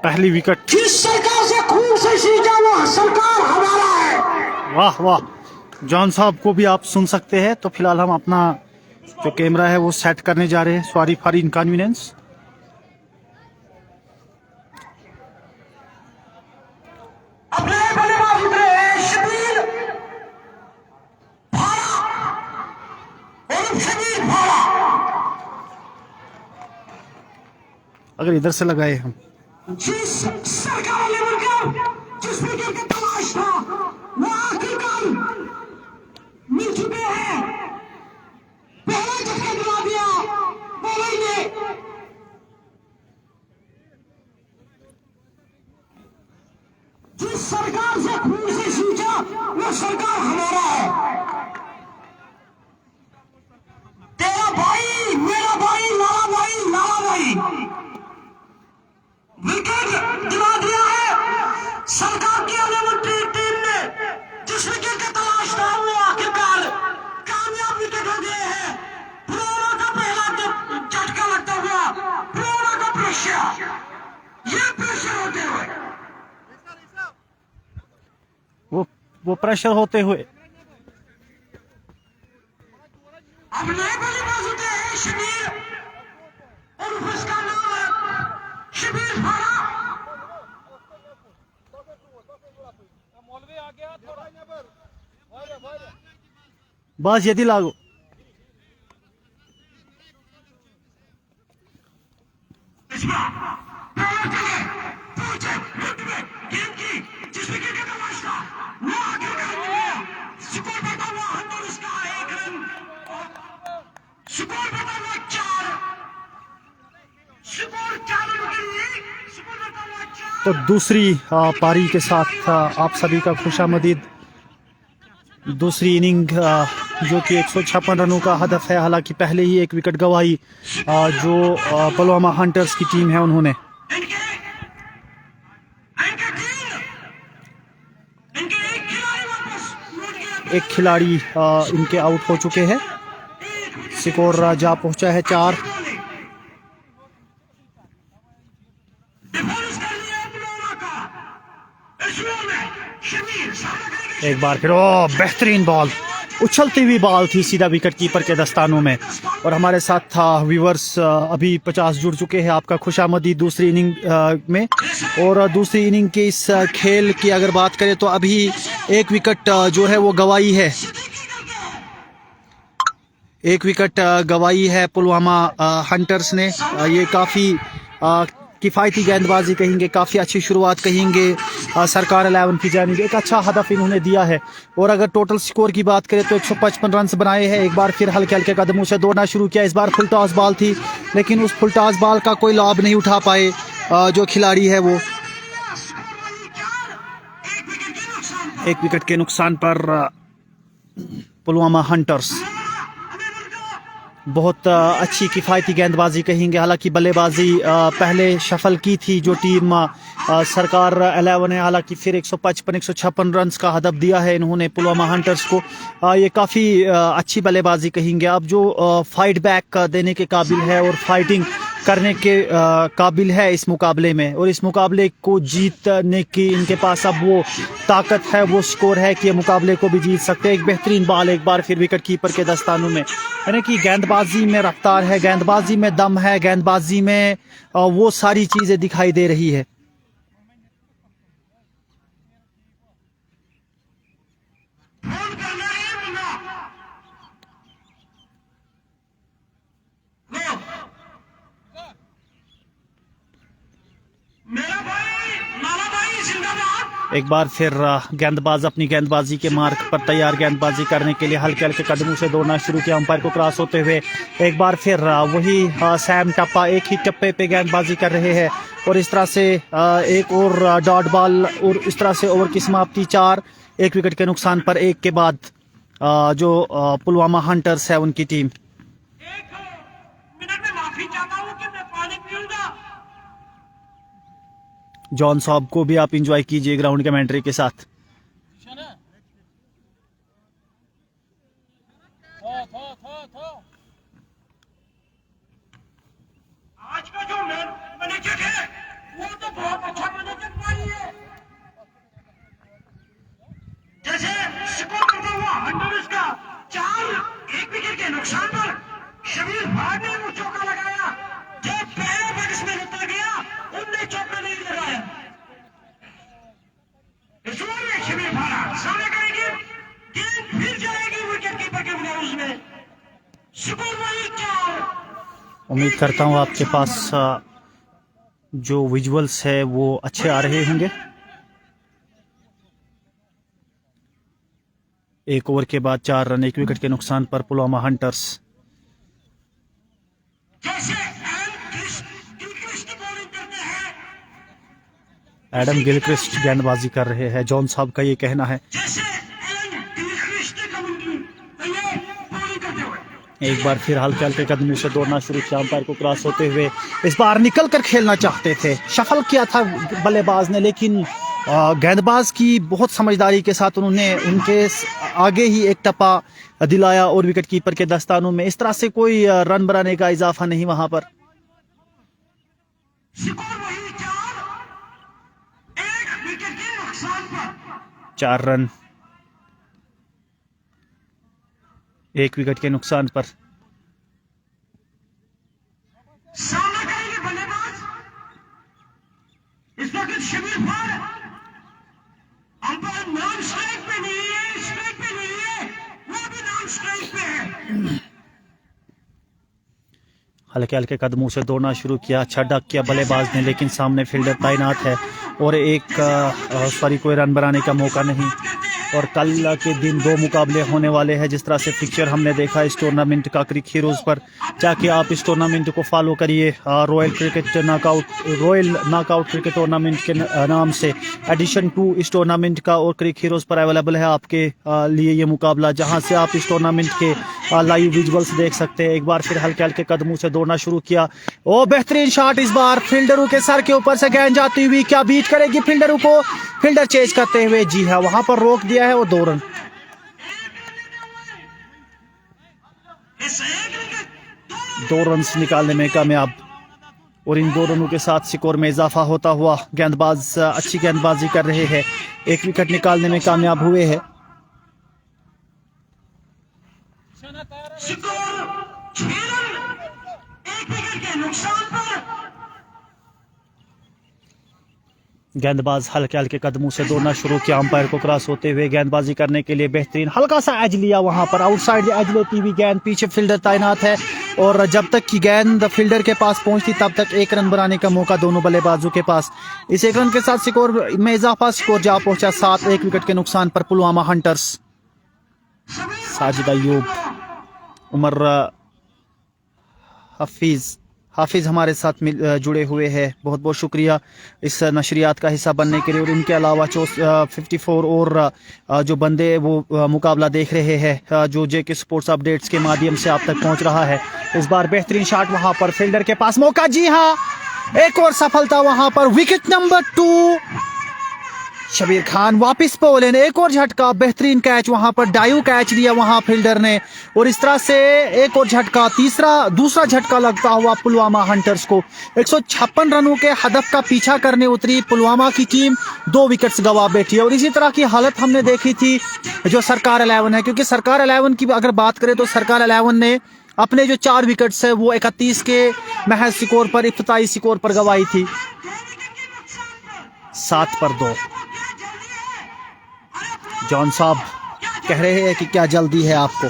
पहली विकेट। जिस सरकार से खून से सींचा वो सरकार हमारा है। वाह वाह, जॉन साहब को भी आप सुन सकते हैं। तो फिलहाल हम अपना जो कैमरा है वो सेट करने जा रहे हैं। Sorry for inconvenience. अपने बल्लेबाज उतरे हैं शबीर भाड़ा और शबीर भाड़ा। अगर इधर से लगाए हम, जिस सरकार ने मिलकर जिस विकेट की तलाश था वो आखिरकार मिल चुके हैं। पहला झटका दिला दिया बॉलर ने। जिस सरकार से खून से सींचा वो सरकार हमारा है। तेरा भाई मेरा भाई लाला भाई लाला भाई विकेट दिला दिया है सरकार की एलिमेंट्री टीम ने। जिस विकेट की तलाश था वो आखिरकार कामयाब विकेट हो गए हैं। पुराना का पहला झटका लगता हुआ पुराना का प्रेशर, ये प्रेशर होते हुए वो प्रेशर होते हुए अब नए बल्लेबाज होते हैं शबीर और उसका नाम है शबीर भाड़ा। बस यदि लागू। जिस विकेट का तलाश था वो आखिरकार मिला। स्कोर बता हुआ 100 उसका 1 रन। स्कोर बता हुआ 4। स्कोर 4 रन के लिए स्कोर बता हुआ 4। तो दूसरी पारी के साथ आप सभी का खुशामदीद। दूसरी इनिंग जो कि 156 रनों का हदफ है। हालांकि पहले ही एक विकेट गंवाई जो पुलवामा हंटर्स की टीम है उन्होंने। एक खिलाड़ी इनके आउट हो चुके हैं। स्कोर जा पहुंचा है 4। एक बार फिर बेहतरीन बॉल, उछलती हुई बॉल थी सीधा विकेट कीपर के दस्तानों में। और हमारे साथ था व्यूवर्स अभी 50 जुड़ चुके हैं। आपका खुशामदीद दूसरी इनिंग में। और दूसरी इनिंग के इस खेल की अगर बात करें तो अभी एक विकेट जो है वो गंवाई है। एक विकेट गंवाई है पुलवामा हंटर्स ने। ये काफ़ी किफ़ायती गेंदबाजी कहेंगे, काफ़ी अच्छी शुरुआत कहेंगे सरकार 11 की जानिब। एक अच्छा हदफ इन्होंने दिया है। और अगर टोटल स्कोर की बात करें तो 155 रन बनाए हैं। एक बार फिर हल्के हल्के कदमों से दौड़ना शुरू किया। इस बार फुल टॉस बॉल थी लेकिन उस फुल टॉस बॉल का कोई लाभ नहीं उठा पाए जो खिलाड़ी है वो। एक विकेट के नुकसान पर पुलवामा हंटर्स बहुत अच्छी किफ़ायती गेंदबाजी कहेंगे। हालांकि बल्लेबाजी पहले शफल की थी जो टीम सरकार 11 है। हालांकि फिर 155-156 रन का हदफ दिया है इन्होंने पुलवामा हंटर्स को। ये काफ़ी अच्छी बल्लेबाजी कहेंगे। अब जो फाइट बैक देने के काबिल है और फाइटिंग करने के काबिल है इस मुकाबले में। और इस मुकाबले को जीतने की इनके पास अब वो ताकत है, वो स्कोर है कि ये मुकाबले को भी जीत सकते हैं। एक बेहतरीन बॉल एक बार फिर विकेट कीपर के दस्तानों में। यानी कि गेंदबाजी में रफ्तार है, गेंदबाजी में दम है, गेंदबाजी में वो सारी चीज़ें दिखाई दे रही है। एक बार फिर गेंदबाज अपनी गेंदबाजी के मार्क पर तैयार, गेंदबाजी करने के लिए हल्के हल्के कदमों से दौड़ना शुरू किया अंपायर को क्रॉस होते हुए। एक बार फिर वही सैम टप्पा एक ही टप्पे पे गेंदबाजी कर रहे हैं। और इस तरह से एक और डॉट बॉल और इस तरह से ओवर की समाप्ति 4। एक विकेट के नुकसान पर एक के बाद जो पुलवामा हंटर्स है उनकी टीम। जॉन साहब को भी आप इंजॉय कीजिए ग्राउंड कमेंट्री के साथ। आज का जो मैनेजर है वो तो बहुत अच्छा उम्मीद करता हूँ आपके पास जो विजुअल्स है वो अच्छे आ रहे होंगे। एक ओवर के बाद 4 रन 1 विकेट के नुकसान पर पुलवामा हंटर्स। एडम गिलक्रिस्ट गेंदबाजी कर रहे हैं, जॉन साहब का ये कहना है। एक बार फिर हल्के हल्के कदमों से दौड़ना शुरू किया, अंपायर को क्रॉस होते हुए इस बार निकल कर खेलना चाहते थे, शफल किया था बल्लेबाज ने, लेकिन गेंदबाज की बहुत समझदारी के साथ उन्होंने उनके आगे ही एक टप्पा दिलाया और विकेट कीपर के दस्तानों में इस तरह से कोई रन बनाने का इजाफा नहीं वहां पर। 4 रन 1 विकेट के नुकसान पर। सामना करेंगे बल्लेबाज इस वक्त Shabir Khan. Umpire non strike पे नहीं है, स्ट्राइक पे नहीं है, वो भी नॉन स्ट्राइक पे है। हल्के हल्के कदमों से दौड़ना शुरू किया, अच्छा डक किया बल्लेबाज ने, लेकिन सामने फील्डर तैनात है और कोई रन बनाने का मौका नहीं। और कल के दिन 2 मुकाबले होने वाले हैं। जिस तरह से फिक्चर हमने देखा इस टूर्नामेंट का क्रिक हीरोज पर, जाके आप इस टूर्नामेंट को फॉलो करिए। रॉयल नॉकआउट क्रिकेट टूर्नामेंट के नाम से एडिशन 2 इस टूर्नामेंट का और क्रिक हीरोज पर अवेलेबल है आपके लिए ये मुकाबला, जहां से आप इस टूर्नामेंट के लाइव विजुअल्स देख सकते हैं। एक बार फिर हल्के हल्के कदमों से दौड़ना शुरू किया। ओ बेहतरीन शॉट, इस बार फील्डरों के सर के ऊपर से गेंद जाती हुई, क्या बीट करेगी फील्डरों को, फील्डर चेज करते हुए, जी हाँ वहां पर रोक दिया है और 2 रन। 2 रन निकालने में कामयाब और इन 2 रनों के साथ स्कोर में इजाफा होता हुआ गेंदबाज अच्छी गेंदबाजी कर रहे हैं, 1 विकेट निकालने में कामयाब हुए हैं। गेंदबाज हल्के हल्के कदमों से दौड़ना शुरू किया, अंपायर को क्रॉस होते हुए गेंदबाजी करने के लिए बेहतरीन हल्का सा एज लिया, वहां पर आउटसाइड एज लेती हुई गेंद, पीछे फील्डर तैनात है और जब तक की गेंद फील्डर के पास पहुंचती तब तक 1 रन बनाने का मौका दोनों बल्लेबाजों के पास। इस 1 रन के साथ स्कोर में इजाफा, स्कोर जा पहुंचा 7, 1 विकेट के नुकसान पर पुलवामा हंटर्स। साजिद अयूब, उमर हाफिज हमारे साथ जुड़े हुए हैं, बहुत बहुत शुक्रिया इस नशरियात का हिस्सा बनने के लिए। और इनके अलावा 54 और जो बंदे वो मुकाबला देख रहे हैं, जो जेके स्पोर्ट्स अपडेट्स के माध्यम से आप तक पहुंच रहा है। इस बार बेहतरीन शॉट, वहां पर फील्डर के पास मौका, जी हाँ एक और सफलता वहां पर, विकेट नंबर 2 शबीर खान वापिस पोलेन, एक और झटका, बेहतरीन कैच, वहां पर डाइव कैच लिया वहां फील्डर ने और इस तरह से एक और झटका, दूसरा झटका लगता हुआ पुलवामा हंटर्स को। 156 रनों के हदफ का पीछा करने उतरी पुलवामा की टीम, 2 विकेट्स गवा बैठी है। और इसी तरह की हालत हमने देखी थी जो सरकार 11 है, क्योंकि सरकार 11 की अगर बात करें तो सरकार 11 ने अपने जो 4 विकेट्स है वो 31 के महज स्कोर पर, इफ्तिताई स्कोर पर गवाई थी, 7 पर 2। जॉन साहब कह रहे हैं कि क्या जल्दी है आपको।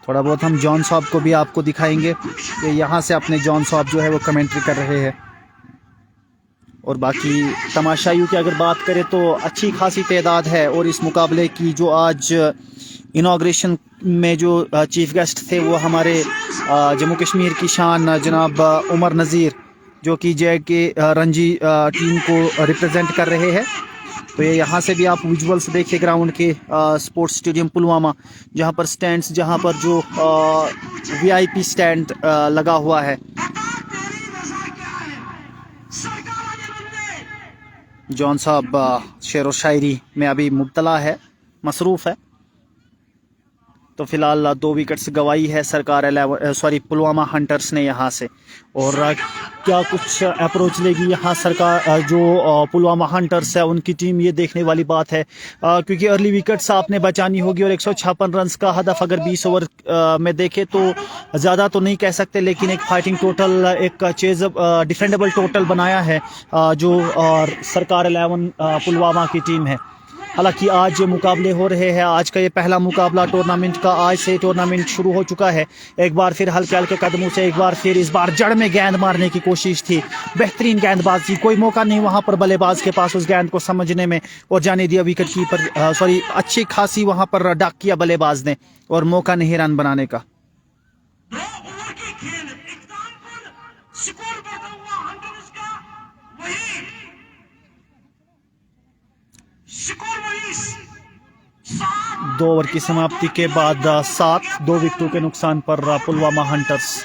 थोड़ा बहुत हम जॉन साहब को भी आपको दिखाएंगे कि यहाँ से अपने जॉन साहब जो है वो कमेंट्री कर रहे हैं। और बाकी तमाशाइयों की अगर बात करें तो अच्छी खासी तादाद है। और इस मुकाबले की जो आज इनॉग्रेशन में जो चीफ गेस्ट थे वो हमारे जम्मू कश्मीर की शान जनाब उमर नज़ीर, जो कि JK रणजी टीम को रिप्रेजेंट कर रहे हैं। तो ये यहाँ से भी आप विजुअल्स देखिए ग्राउंड के, स्पोर्ट्स स्टेडियम पुलवामा, जहाँ पर स्टैंड्स, जहाँ पर जो VIP स्टैंड लगा हुआ है। जॉन साहब शेर व शायरी में अभी मुब्तला है, मसरूफ़ है। तो फिलहाल 2 विकेट्स गवाई है सरकार पुलवामा हंटर्स ने यहाँ से। और क्या कुछ अप्रोच लेगी यहाँ सरकार, जो पुलवामा हंटर्स है उनकी टीम, ये देखने वाली बात है, क्योंकि अर्ली विकेट्स आपने बचानी होगी। और 156 रन का हदफ अगर 20 ओवर में देखे तो ज़्यादा तो नहीं कह सकते, लेकिन एक फाइटिंग टोटल, एक चेज डिफेंडेबल टोटल बनाया है जो सरकार 11 पुलवामा की टीम है। हालांकि आज मुकाबले हो रहे हैं। आज का ये पहला मुकाबला टूर्नामेंट का, आज से टूर्नामेंट शुरू हो चुका है। एक बार फिर हल्के हल्के कदमों से, एक बार फिर इस बार जड़ में गेंद मारने की कोशिश थी। बेहतरीन गेंदबाजी, कोई मौका नहीं वहां पर बल्लेबाज के पास उस गेंद को समझने में, और जाने दिया विकेट कीपर, सॉरी अच्छी खासी वहां पर डाक किया बल्लेबाज ने, और मौका नहीं रन बनाने का। दो ओवर की समाप्ति के बाद 7, 2 विकेटों के नुकसान पर पुलवामा हंटर्स।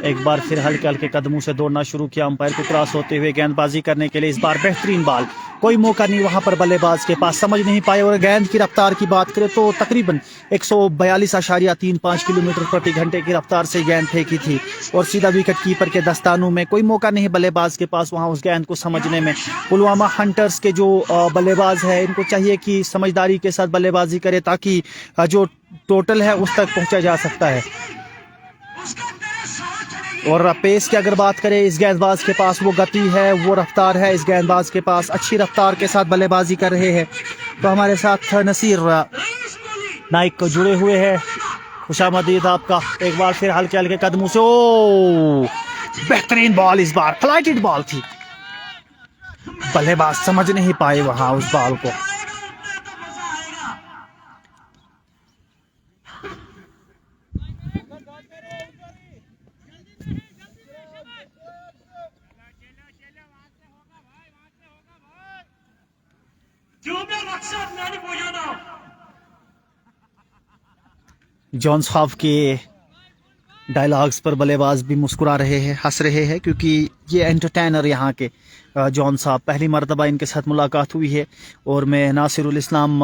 एक बार फिर हल्के हल्के कदमों से दौड़ना शुरू किया, अंपायर को क्रॉस होते हुए गेंदबाजी करने के लिए। इस बार बेहतरीन बॉल, कोई मौका नहीं वहां पर बल्लेबाज के पास, समझ नहीं पाए। और गेंद की रफ्तार की बात करें तो तकरीबन 142.35 किलोमीटर प्रति घंटे की रफ्तार से गेंद फेंकी थी, और सीधा विकेट कीपर के दस्तानों में। कोई मौका नहीं बल्लेबाज के पास वहां उस गेंद को समझने में। पुलवामा हंटर्स के जो बल्लेबाज है, इनको चाहिए कि समझदारी के साथ बल्लेबाजी करे, ताकि जो टोटल है उस तक पहुंचा जा सकता है। और पेस की अगर बात करें, इस गेंदबाज के पास वो गति है, वो रफ्तार है। इस गेंदबाज के पास अच्छी रफ्तार के साथ बल्लेबाजी कर रहे हैं। तो हमारे साथ नसीर नाइक जुड़े हुए हैं, खुशामदीद आपका। एक बार फिर हल्के हल्के कदमों से, ओ बेहतरीन बॉल, इस बार फ्लाइटेड बॉल थी, बल्लेबाज समझ नहीं पाए वहां उस बॉल को। जॉन साहब के डायलॉग्स पर बल्लेबाज भी मुस्कुरा रहे हैं, हंस रहे हैं, क्योंकि ये एंटरटेनर यहाँ के जॉन साहब, पहली मरतबा इनके साथ मुलाकात हुई है। और मैं नासिरुल इस्लाम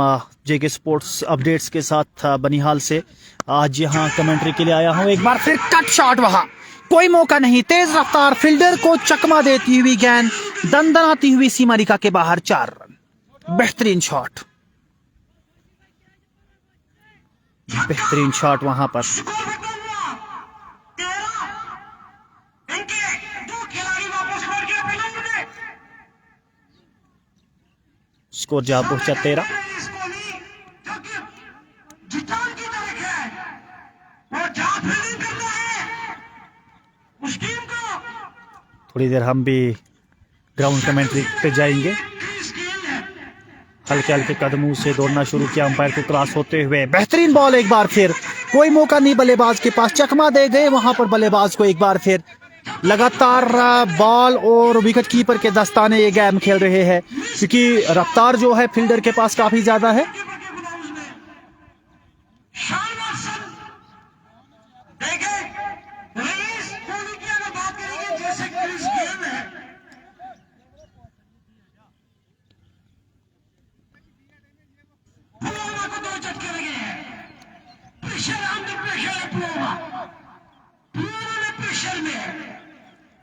जेके स्पोर्ट्स अपडेट्स के साथ बनिहाल से आज यहाँ कमेंट्री के लिए आया हूँ। एक बार फिर कट शॉट, वहां कोई मौका नहीं, तेज रफ्तार फील्डर को चकमा देती हुई गेंद दंदनाती हुई सीमा रेखा के बाहर, 4 रन। बेहतरीन शॉट, बेहतरीन शॉट वहां पर। स्कोर जा पहुंचा 13। थोड़ी देर हम भी ग्राउंड कमेंट्री पे जाएंगे। हल्के हल्के कदमों से दौड़ना शुरू किया, अंपायर को क्रॉस होते हुए। बेहतरीन बॉल, एक बार फिर कोई मौका नहीं बल्लेबाज के पास, चकमा दे गए वहां पर बल्लेबाज को। एक बार फिर लगातार बॉल और विकेट कीपर के दस्ताने ये गेम खेल रहे हैं, क्योंकि रफ्तार जो है फील्डर के पास काफी ज्यादा है।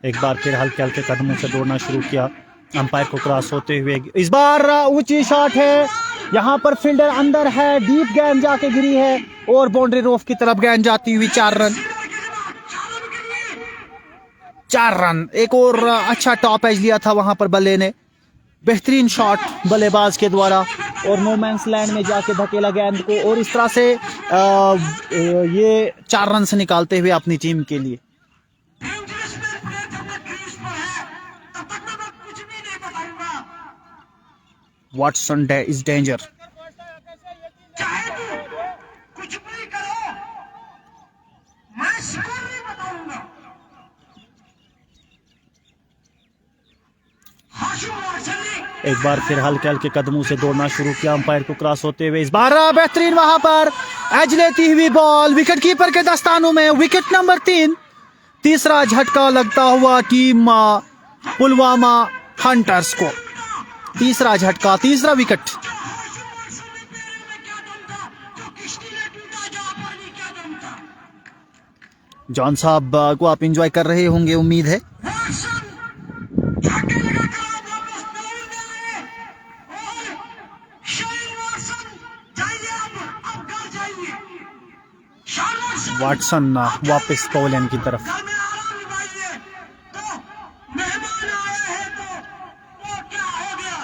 एक बार फिर हल्के हल्के कदमों से दौड़ना शुरू किया, अंपायर को क्रॉस होते हुए। इस बार ऊंची शॉट है, यहां पर फील्डर अंदर है, डीप गेंद जाके गिरी है, और बाउंड्री रोफ की तरफ गेंद जाती हुई। 4 रन, 4 रन। एक और अच्छा टॉप एज लिया था वहां पर बल्ले ने, बेहतरीन शॉट बल्लेबाज के द्वारा, और नो मैंस लैंड में जाके धकेला गेंद को, और इस तरह से ये 4 रन से निकालते हुए अपनी टीम के लिए। Watson is danger. कुछ भी करो, मैं स्कोर नहीं बताऊंगा। एक बार फिर हल्के हल्के कदमों से दौड़ना शुरू किया, अंपायर को क्रॉस होते हुए। इस बार बेहतरीन वहां पर एज लेती हुई बॉल विकेट कीपर के दस्तानों में। विकेट नंबर 3, तीसरा झटका लगता हुआ टीम पुलवामा हंटर्स को। तीसरा झटका, तीसरा विकेट। जॉन साहब को आप एंजॉय कर रहे होंगे, उम्मीद है। शानवार से वाटसन वापस पवेलियन की तरफ। घर में आराम निभाइए। तो मेहमान आए हैं तो क्या हो गया?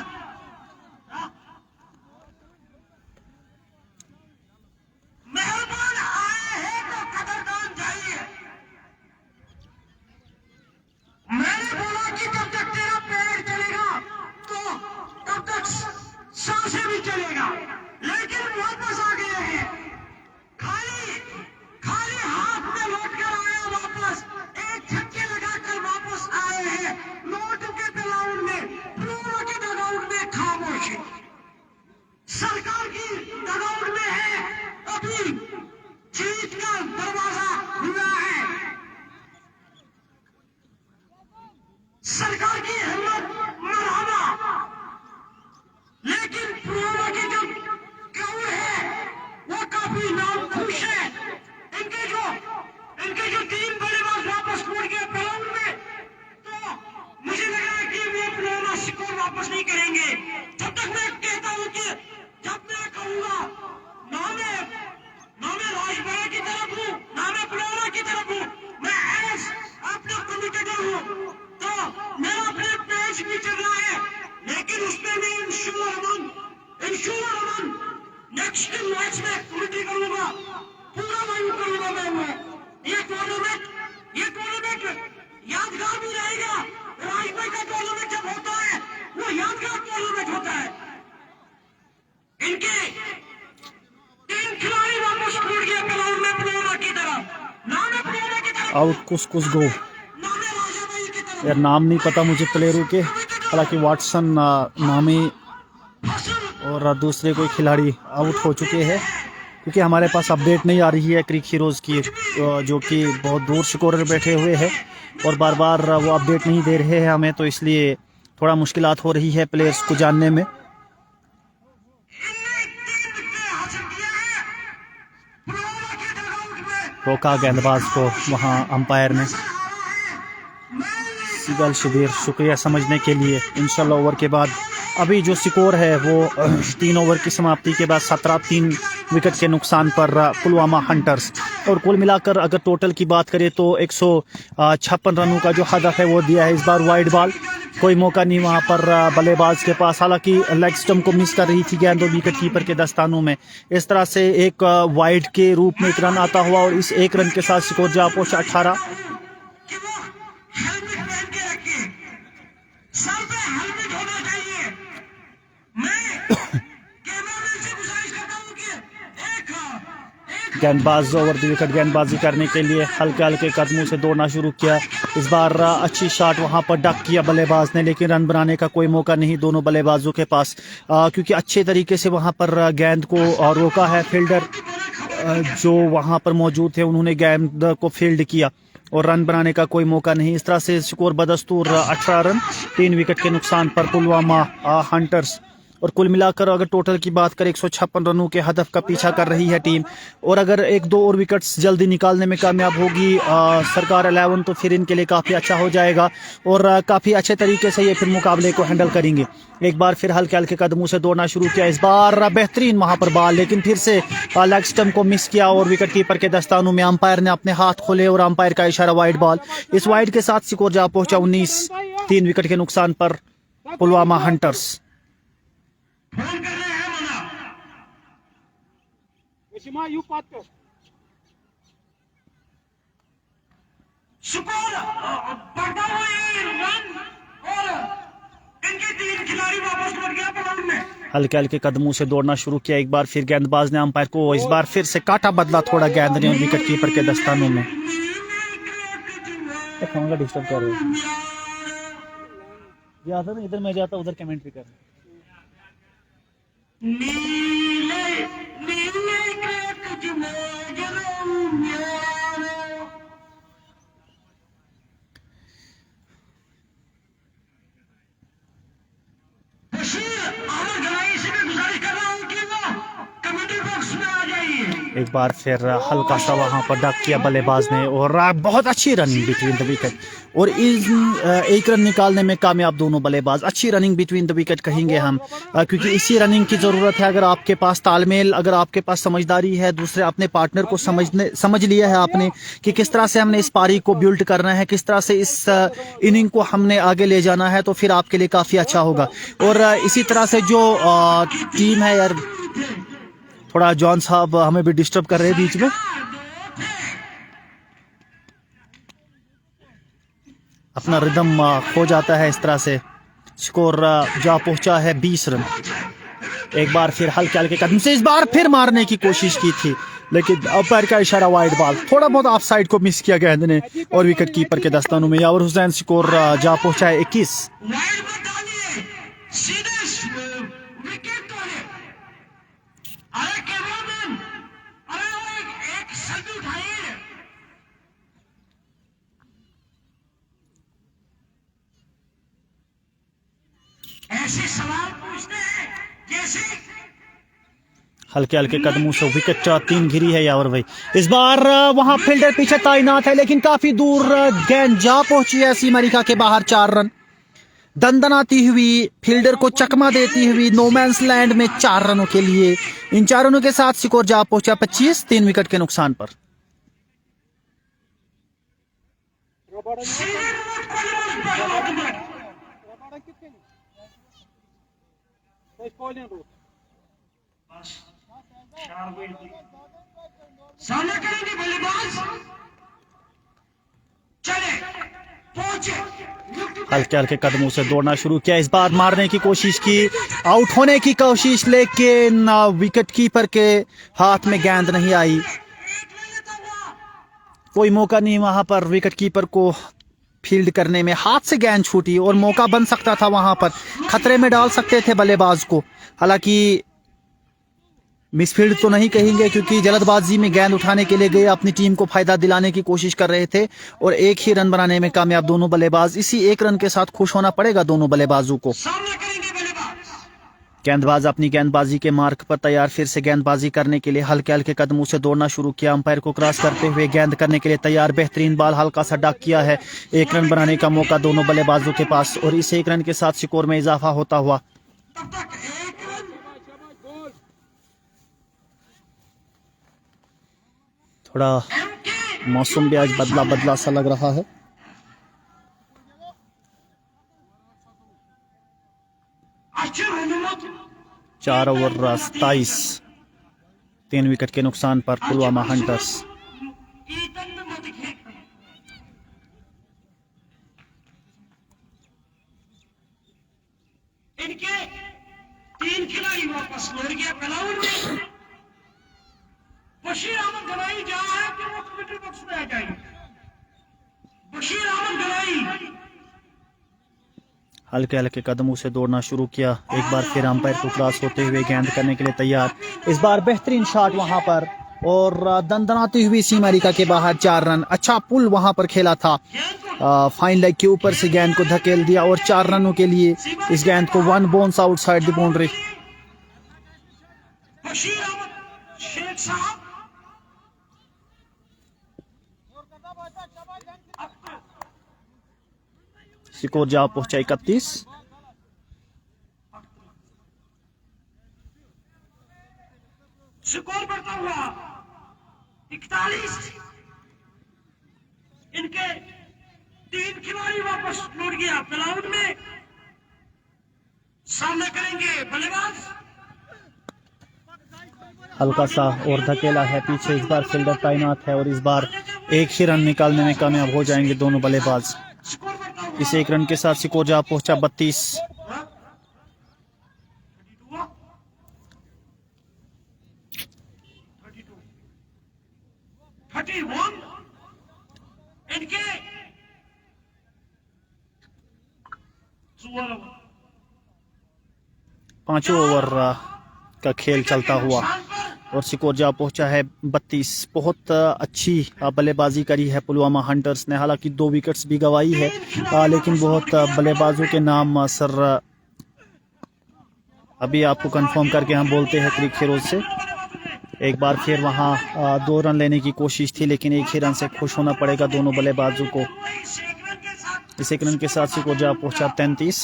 मेहमान आए हैं तो कदरदान जाइए। मैंने बोला कि जब तक तेरा पैर चलेगा तो तब तक सांसें भी चलेगा, लेकिन वापस आ गए हैं। खाली खाली हाथ में लौट कर आया वापस, एक छक्के लगाकर वापस आए हैं। नोट के ग्राउंड में, फ्लोरो के ग्राउंड में खामोशी। सरकार की ग्राउंड में है अभी जीत का दरवाजा खुला है। सरकार की हिम्मत मरहबा, लेकिन पुराना की जो क्राउड है वो काफी नाखुश है। इनके जो 3 बल्लेबाज वापस मुड़ गए ग्राउंड में, तो मुझे लग रहा है कि वो पुराना स्कोर वापस नहीं करेंगे। जब तक मैं कहता हूं कि जब मैं कहूंगा ना मैं राजभरा की तरफ हूं ना मैं पुराना की तरफ हूं, मैं एज अपना कमिटेड हूं, तो मेरा अपने पेज भी चल रहा है, लेकिन उसमें मैं इंश्योर नेक्स्ट मैच में कमिटी करूंगा, पूरा वही करूंगा मैं। ये टूर्नामेंट यादगार भी रहेगा। राजभाई का टूर्नामेंट जब होता है वो यादगार टूर्नामेंट होता है। इनके 3 खिलाड़ी वापस मुड़ गए ग्राउंड में पुराना की तरफ, पुराना की तरफ आउट कुछ गो। राजाभाई की तरफ। यार नाम नहीं पता मुझे प्लेयरों के, हालांकि वाटसन नामी और दूसरे कोई खिलाड़ी आउट हो चुके हैं, क्योंकि हमारे पास अपडेट नहीं आ रही है क्रिक हीरोज़ की, जो कि बहुत दूर स्कोरर बैठे हुए हैं और बार बार वो अपडेट नहीं दे रहे हैं हमें, तो इसलिए थोड़ा मुश्किलात हो रही है प्लेयर्स को जानने में। रोका गेंदबाज को वहां अंपायर ने। सिगल शिबीर शुक्रिया समझने के लिए। इंशाल्लाह ओवर के बाद अभी जो स्कोर है वो 3 ओवर की समाप्ति के बाद 17-3 विकेट के नुकसान पर पुलवामा हंटर्स। और कुल मिलाकर अगर टोटल की बात करें तो 156 रनों का जो हदफ है वो दिया है इस बार। वाइड बॉल कोई मौका नहीं वहां पर बल्लेबाज के पास, हालांकि लेग स्टंप को मिस कर रही थी गेंद विकेट कीपर के दस्तानों में। इस तरह से एक वाइड के रूप में एक रन आता हुआ और इस एक रन के साथ स्कोर जा पहुंचा 18। गेंदबाज ओवर द विकेट गेंदबाजी करने के लिए हल्के हल्के कदमों से दौड़ना शुरू किया। इस बार अच्छी शॉट वहां पर डक किया बल्लेबाज ने, लेकिन रन बनाने का कोई मौका नहीं दोनों बल्लेबाजों के पास, क्योंकि अच्छे तरीके से वहां पर गेंद को रोका है। फील्डर जो वहां पर मौजूद थे उन्होंने गेंद को फील्ड किया और रन बनाने का कोई मौका नहीं। इस तरह से स्कोर बदस्तूर 18 रन 3 विकेट के नुकसान पर पुलवामा हंटर्स। और कुल मिलाकर अगर टोटल की बात करें 156 रनों के हदफ का पीछा कर रही है टीम, और अगर 1-2 और विकेट्स जल्दी निकालने में कामयाब होगी सरकार 11 तो फिर इनके लिए काफ़ी अच्छा हो जाएगा और काफ़ी अच्छे तरीके से ये फिर मुकाबले को हैंडल करेंगे। एक बार फिर हल्के हल्के कदमों से दौड़ना शुरू किया, इस बार बेहतरीन वहां पर बॉल, लेकिन फिर से लेग स्टंप को मिस किया और विकेट कीपर के दस्तानों में। अंपायर ने अपने हाथ खोले और अंपायर का इशारा वाइड बॉल। इस वाइड के साथ स्कोर जा पहुंचा 19, 3 विकेट के नुकसान पर पुलवामा हंटर्स। फोन कर रहे हैं मना यू बात कर स्कोर बढ़ता हुआ रन और इनके 3 खिलाड़ी वापस लौट गया ग्राउंड में। हल्के हल्के कदमों से दौड़ना शुरू किया। एक बार फिर गेंदबाज ने अंपायर को इस बार फिर से काटा बदला थोड़ा गेंद ने विकेट कीपर के दस्तानों में। डिस्टर्ब कर रहे हैं, इधर मैं जाता उधर कमेंट भी कर। नीले नीले बार फिर हल्का सा वहां पर डक किया बल्लेबाज ने और बहुत अच्छी रनिंग बिटवीन द विकेट और एक रन निकालने में कामयाब दोनों बल्लेबाज। अच्छी रनिंग बिटवीन द विकेट कहेंगे हम, क्योंकि इसी रनिंग की ज़रूरत है। अगर आपके पास तालमेल, अगर आपके पास समझदारी है, दूसरे अपने पार्टनर को समझ लिया है आपने कि किस तरह से हमने इस पारी को बिल्ड करना है, किस तरह से इस इनिंग को हमने आगे ले जाना है, तो फिर आपके लिए काफ़ी अच्छा होगा। और इसी तरह से जो टीम है यार, थोड़ा जॉन साहब हमें भी डिस्टर्ब कर रहे हैं बीच में। अपना रिदम खो जाता है इस तरह से। स्कोर जा पहुंचा है 20 रन। एक बार फिर हल्के हल्के कदम से इस बार फिर मारने की कोशिश की थी, लेकिन अंपायर का इशारा वाइड बॉल। थोड़ा बहुत ऑफ साइड को मिस किया गेंद ने और विकेट कीपर के दस्तानों में यावर हुसैन। स्कोर जा पहुंचा है 21। ऐसे सवाल पूछते हैं जैसे हल्के हल्के कदमों से विकेट 3 घिरी है यावर भाई। इस बार वहां फील्डर पीछे तैनात है, लेकिन काफी दूर गेंद जा पहुंची है सीमा रेखा के बाहर। 4 रन दंदनाती हुई, फील्डर को चकमा देती हुई नो मैंस लैंड में 4 रनों के लिए। इन 4 रनों के साथ स्कोर जा पहुंचा 25, 3 विकेट के नुकसान पर। सामना करेंगे बल्लेबाज, चले पहुंचे। हल्के हल्के कदमों से दौड़ना शुरू किया। इस बार मारने की कोशिश की, आउट होने की कोशिश, लेकिन विकेट कीपर के हाथ में गेंद नहीं आई। कोई मौका नहीं वहां पर विकेट कीपर को फील्ड करने में। हाथ से गेंद छूटी और मौका बन सकता था, वहां पर खतरे में डाल सकते थे बल्लेबाज को। हालांकि मिसफील्ड तो नहीं कहेंगे, क्योंकि जल्दबाजी में गेंद उठाने के लिए गए, अपनी टीम को फायदा दिलाने की कोशिश कर रहे थे और एक ही रन बनाने में कामयाब दोनों बल्लेबाज। इसी एक रन के साथ खुश होना पड़ेगा दोनों बल्लेबाजों को। गेंदबाज अपनी गेंदबाजी के मार्क पर तैयार, फिर से गेंदबाजी करने के लिए हल्के हल्के कदमों से दौड़ना शुरू किया। अंपायर को क्रॉस करते हुए गेंद करने के लिए तैयार। बेहतरीन बॉल हल्का सा डक किया है। 1 रन बनाने का मौका दोनों बल्लेबाजों के पास और इस 1 रन के साथ स्कोर में इजाफा होता हुआ। थोड़ा मौसम भी आज बदला बदला सा लग रहा है। चार ओवर 27, 3 विकेट के नुकसान पर पुलवामा हंटर्स। इनके 3 खिलाड़ी वापस लौट गया ग्राउंड में। बशीर अहमद गनाई जहां है कि वो कमेंट्री बॉक्स में आ जाएंगे। बशीर अहमद गनाई हल्के हल्के कदमों से दौड़ना शुरू किया। एक बार फिर अंपायर को क्रॉस होते हुए गेंद करने के लिए तैयार। इस बार बेहतरीन शॉट वहां पर और दंदनाती हुई सीमा रेखा के बाहर 4 रन। अच्छा पुल वहां पर खेला था, फाइन लेग के ऊपर से गेंद को धकेल दिया और 4 रनों के लिए इस गेंद को 1 bounce outside the boundary. Bashir Ahmed Sheikh साहब स्कोर जा पहुंचा 31। स्कोर बढ़ता हुआ 41। इनके 3 खिलाड़ी वापस लौट गया ग्राउंड में। सामना करेंगे बल्लेबाज। हल्का सा और धकेला है पीछे। इस बार फील्डर तैनात है और इस बार एक ही रन निकालने में कामयाब हो जाएंगे दोनों बल्लेबाज। इस 1 रन के साथ स्कोर जा पहुंचा 32। इनके 5 ओवर का खेल चलता हुआ और स्कोर जा पहुंचा है 32। बहुत अच्छी बल्लेबाजी करी है पुलवामा हंटर्स ने। हालांकि 2 विकेट्स भी गंवाई है, लेकिन बहुत बल्लेबाजों के नाम सर अभी आपको कंफर्म करके हम बोलते हैं तरीक फिरोज से। एक बार फिर वहाँ 2 रन लेने की कोशिश थी, लेकिन एक ही रन से खुश होना पड़ेगा दोनों बल्लेबाजों को। इस एक रन के साथ सिकोजा पहुंचा 33।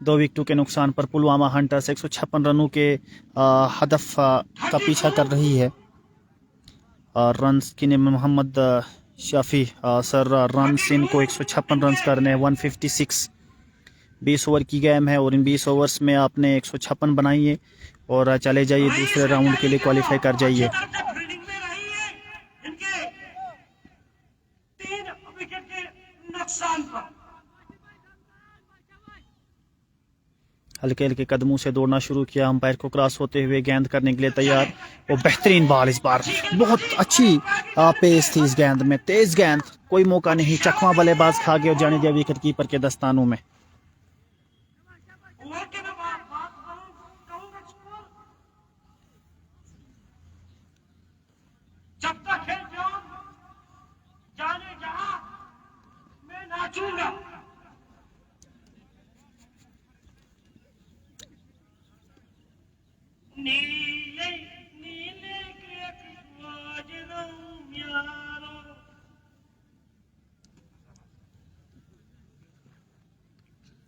2 विकेटों के नुकसान पर पुलवामा हंटर्स 156 रनों के हदफ का पीछा कर रही है। रन गिने मोहम्मद शाफी सर रन इनको 156 रन करने 156। 20 ओवर की गेम है और इन 20 ओवर्स में आपने 156 बनाई है और चले जाइए दूसरे राउंड के लिए क्वालिफाई कर जाइए। हल्के हल्के कदमों से दौड़ना शुरू किया, अंपायर को क्रॉस होते हुए गेंद करने के लिए तैयार। वो बेहतरीन बॉल, इस बार बहुत अच्छी पेस थी इस गेंद में, तेज गेंद, कोई मौका नहीं, चकमा बल्लेबाज खा गया और जाने दिया विकेट कीपर के दस्तानों में। जब तक खेल जाने जहां मैं नाचूंगा। नीले नीले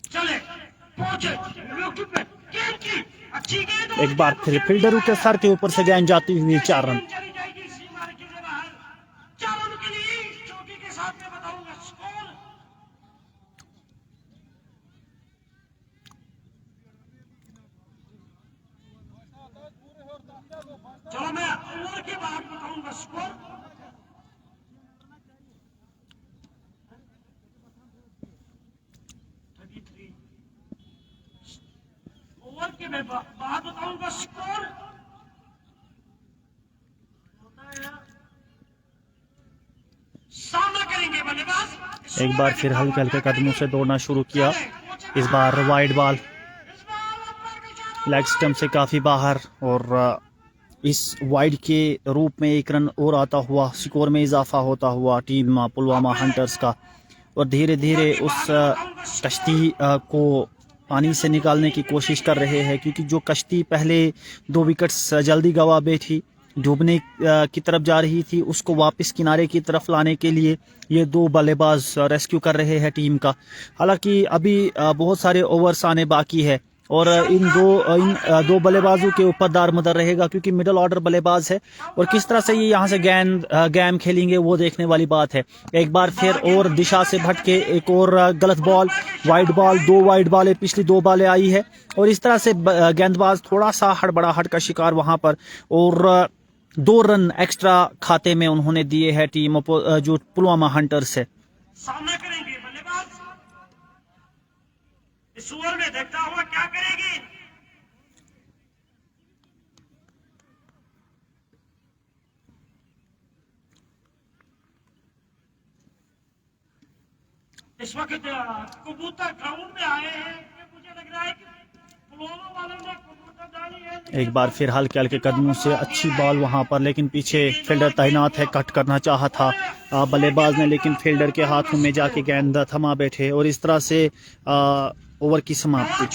चले पहुंचे अच्छी गेंद। एक बार फिर फील्डरों के सर के ऊपर से गेंद जाती हुई 4 रन। चलो मैं ओवर के बाद बताऊंगा स्कोर। ओवर के बाद बताऊंगा स्कोर। सामना करेंगे बल्लेबाज। एक बार फिर हल्के हल्के कदमों से दौड़ना शुरू किया, इस बार वाइड बॉल लेग स्टंप से काफ़ी बाहर और इस वाइड के रूप में एक रन और आता हुआ स्कोर में इजाफा होता हुआ टीम पुलवामा हंटर्स का। और धीरे धीरे उस कश्ती को पानी से निकालने की कोशिश कर रहे हैं, क्योंकि जो कश्ती पहले 2 विकेट्स जल्दी गंवा बैठी, डूबने की तरफ जा रही थी, उसको वापस किनारे की तरफ लाने के लिए ये 2 बल्लेबाज रेस्क्यू कर रहे हैं टीम का। हालांकि अभी बहुत सारे ओवर्स आने बाकी है और इन दो बल्लेबाजों के ऊपर दारमदार रहेगा, क्योंकि मिडिल ऑर्डर बल्लेबाज है और किस तरह से ये यहाँ से गेम खेलेंगे वो देखने वाली बात है। एक बार फिर और दिशा से भटके एक और गलत बॉल, वाइड बॉल, 2 वाइड बॉलें, पिछली 2 बॉलें आई है और इस तरह से गेंदबाज थोड़ा सा हड़बड़ाहट का शिकार वहां पर, और 2 रन एक्स्ट्रा खाते में उन्होंने दिए हैं टीम जो पुलवामा हंटर्स है। सामना करेंगे बल्लेबाज, इस ओवर में देखता हुआ क्या करेगी। इस वक्त कबूतर ग्राउंड में आए हैं, मुझे लग रहा है कि पुलवामा वालों ने कबूतर डाली है। एक बार फिर हल्के हल्के कदमों से अच्छी बॉल वहां पर, लेकिन पीछे फील्डर तैनात है, कट करना चाहा था बल्लेबाज ने, लेकिन फील्डर के हाथों में जाके गेंद थमा बैठे और इस तरह से ओवर की समाप्ति,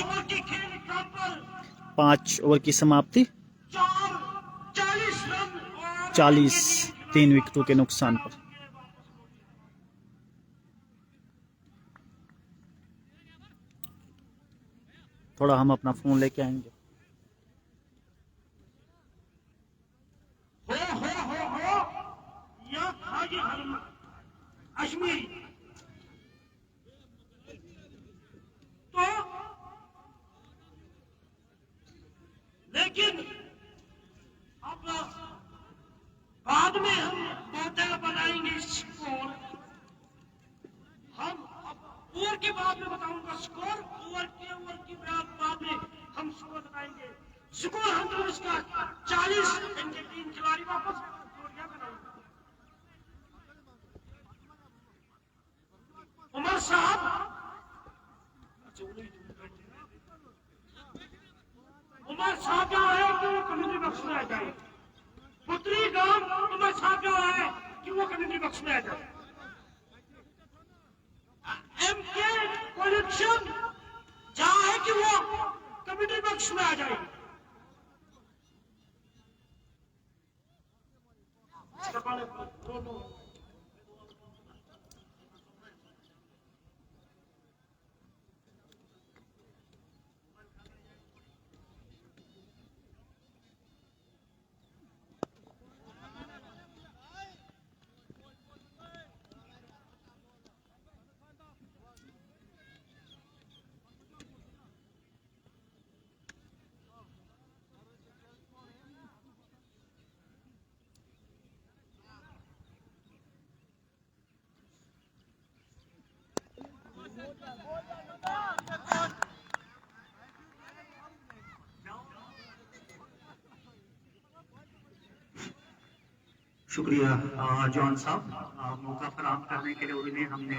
5 ओवर की समाप्ति, 40, 3 विकेटों के नुकसान पर। थोड़ा हम अपना फोन लेके आएंगे। अजमेरी तो लेकिन अब बाद में हम मॉडल बनाएंगे स्कोर। हम ओवर के बाद में बताऊंगा स्कोर, ओवर की बाद में हम स्कोर बताएंगे। स्कोर हम तो इसका 40, इनके 3 खिलाड़ी वापस जोड़ियां बनाएंगे। उमर साहब, उमर साहब जो है कि वो कम्युनिटी बख्श में आ जाए। पुत्री गांव उमर साहब जो है कि वो कम्युनिटी बख्श में आ जाए। एमके कलेक्शन जहां है कि वो कम्युनिटी बख्श में आ जाए। शुक्रिया जॉन साहब, मौका फराहम करने के लिए उन्हें हमने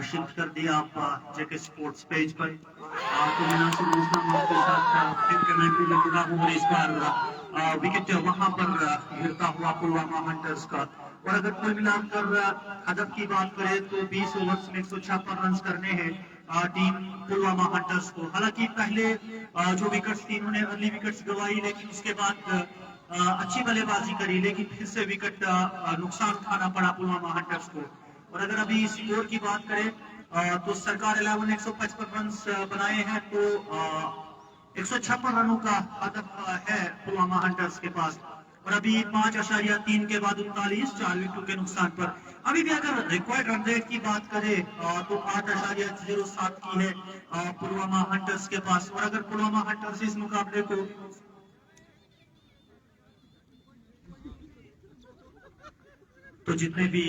शिफ्ट कर दिया आप जेके स्पोर्ट्स पेज पर। तो मैं नासिर मुस्लिम आपके साथ फिर कमेंट्री में जुड़ा हूँ और इस बार विकेट वहां पर गिरता हुआ पुलवामा हंटर्स का। और अगर कुल मिलाकर हदफ की बात करें तो 20 ओवर्स में 156 रन करने हैं टीम पुलवामा हंटर्स को। हालांकि पहले जो विकेट्स थी उन्होंने अर्ली विकेट्स गंवाई, लेकिन उसके बाद अच्छी बल्लेबाजी करी, लेकिन फिर से विकेट नुकसान उठाना पड़ा पुलवामा हंटर्स को। और अगर अभी स्कोर की बात करें तो सरकार 11 155 रन बनाए हैं, तो 156 रनों का हदफ है पुलवामा हंटर्स के पास। और अभी 5.3 के बाद 39 4 विकेटों के नुकसान पर। अभी भी अगर रिक्वायर्ड रन रेट की बात करें तो 8.07 की है पुलवामा हंटर्स के पास। और अगर पुलवामा हंटर्स इस मुकाबले को तो जितने भी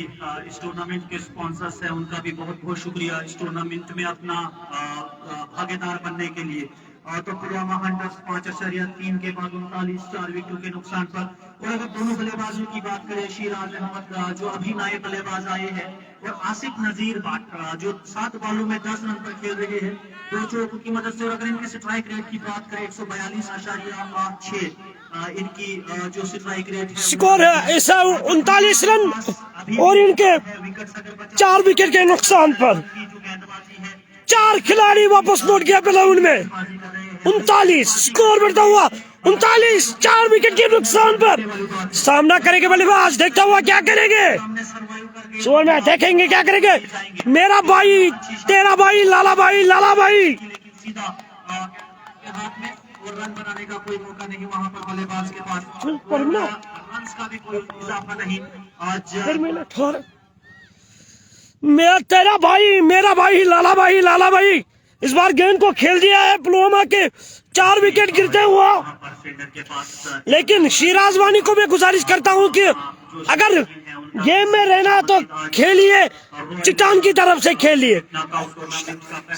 इस टूर्नामेंट के स्पॉन्सर्स हैं उनका भी बहुत बहुत शुक्रिया इस टूर्नामेंट में अपना भागीदार बनने के लिए। तो पुलवामा हंटर्स 5.3 के बाद 39 4 विकेटों के नुकसान पर। और अगर दोनों बल्लेबाजों की बात करें, शिराज अहमद जो अभी नए बल्लेबाज आए हैं और आसिफ नजीर बाट जो 7 बॉलों में 10 रन पर खेल रहे हैं दो चौकों की मदद से। और अगर इनके स्ट्राइक रेट की बात करें 142.6 इनकी जो स्ट्राइक रेट स्कोर है ऐसा 39 रन और इनके 4 विकेट के नुकसान पर 4 खिलाड़ी वापस लौट गया ग्राउंड में। 39 स्कोर बढ़ता हुआ 39 4 विकेट के नुकसान पर सामना करेंगे बल्लेबाज। देखता हुआ क्या करेंगे, शोर में देखेंगे क्या करेंगे। मेरा भाई तेरा भाई लाला भाई लाला भाई और रन बनाने का कोई मौका नहीं वहां पर बल्लेबाज के पास। रन्स का भी कोई इजाफा नहीं आज। मेरा तेरा भाई मेरा भाई लाला भाई इस बार गेंद को खेल दिया है पुलवामा के 4 विकेट गिरते हुआ। लेकिन शिराज वानी को मैं गुजारिश करता हूं कि अगर गेम में रहना तो खेलिए, चट्टान की तरफ से खेलिए।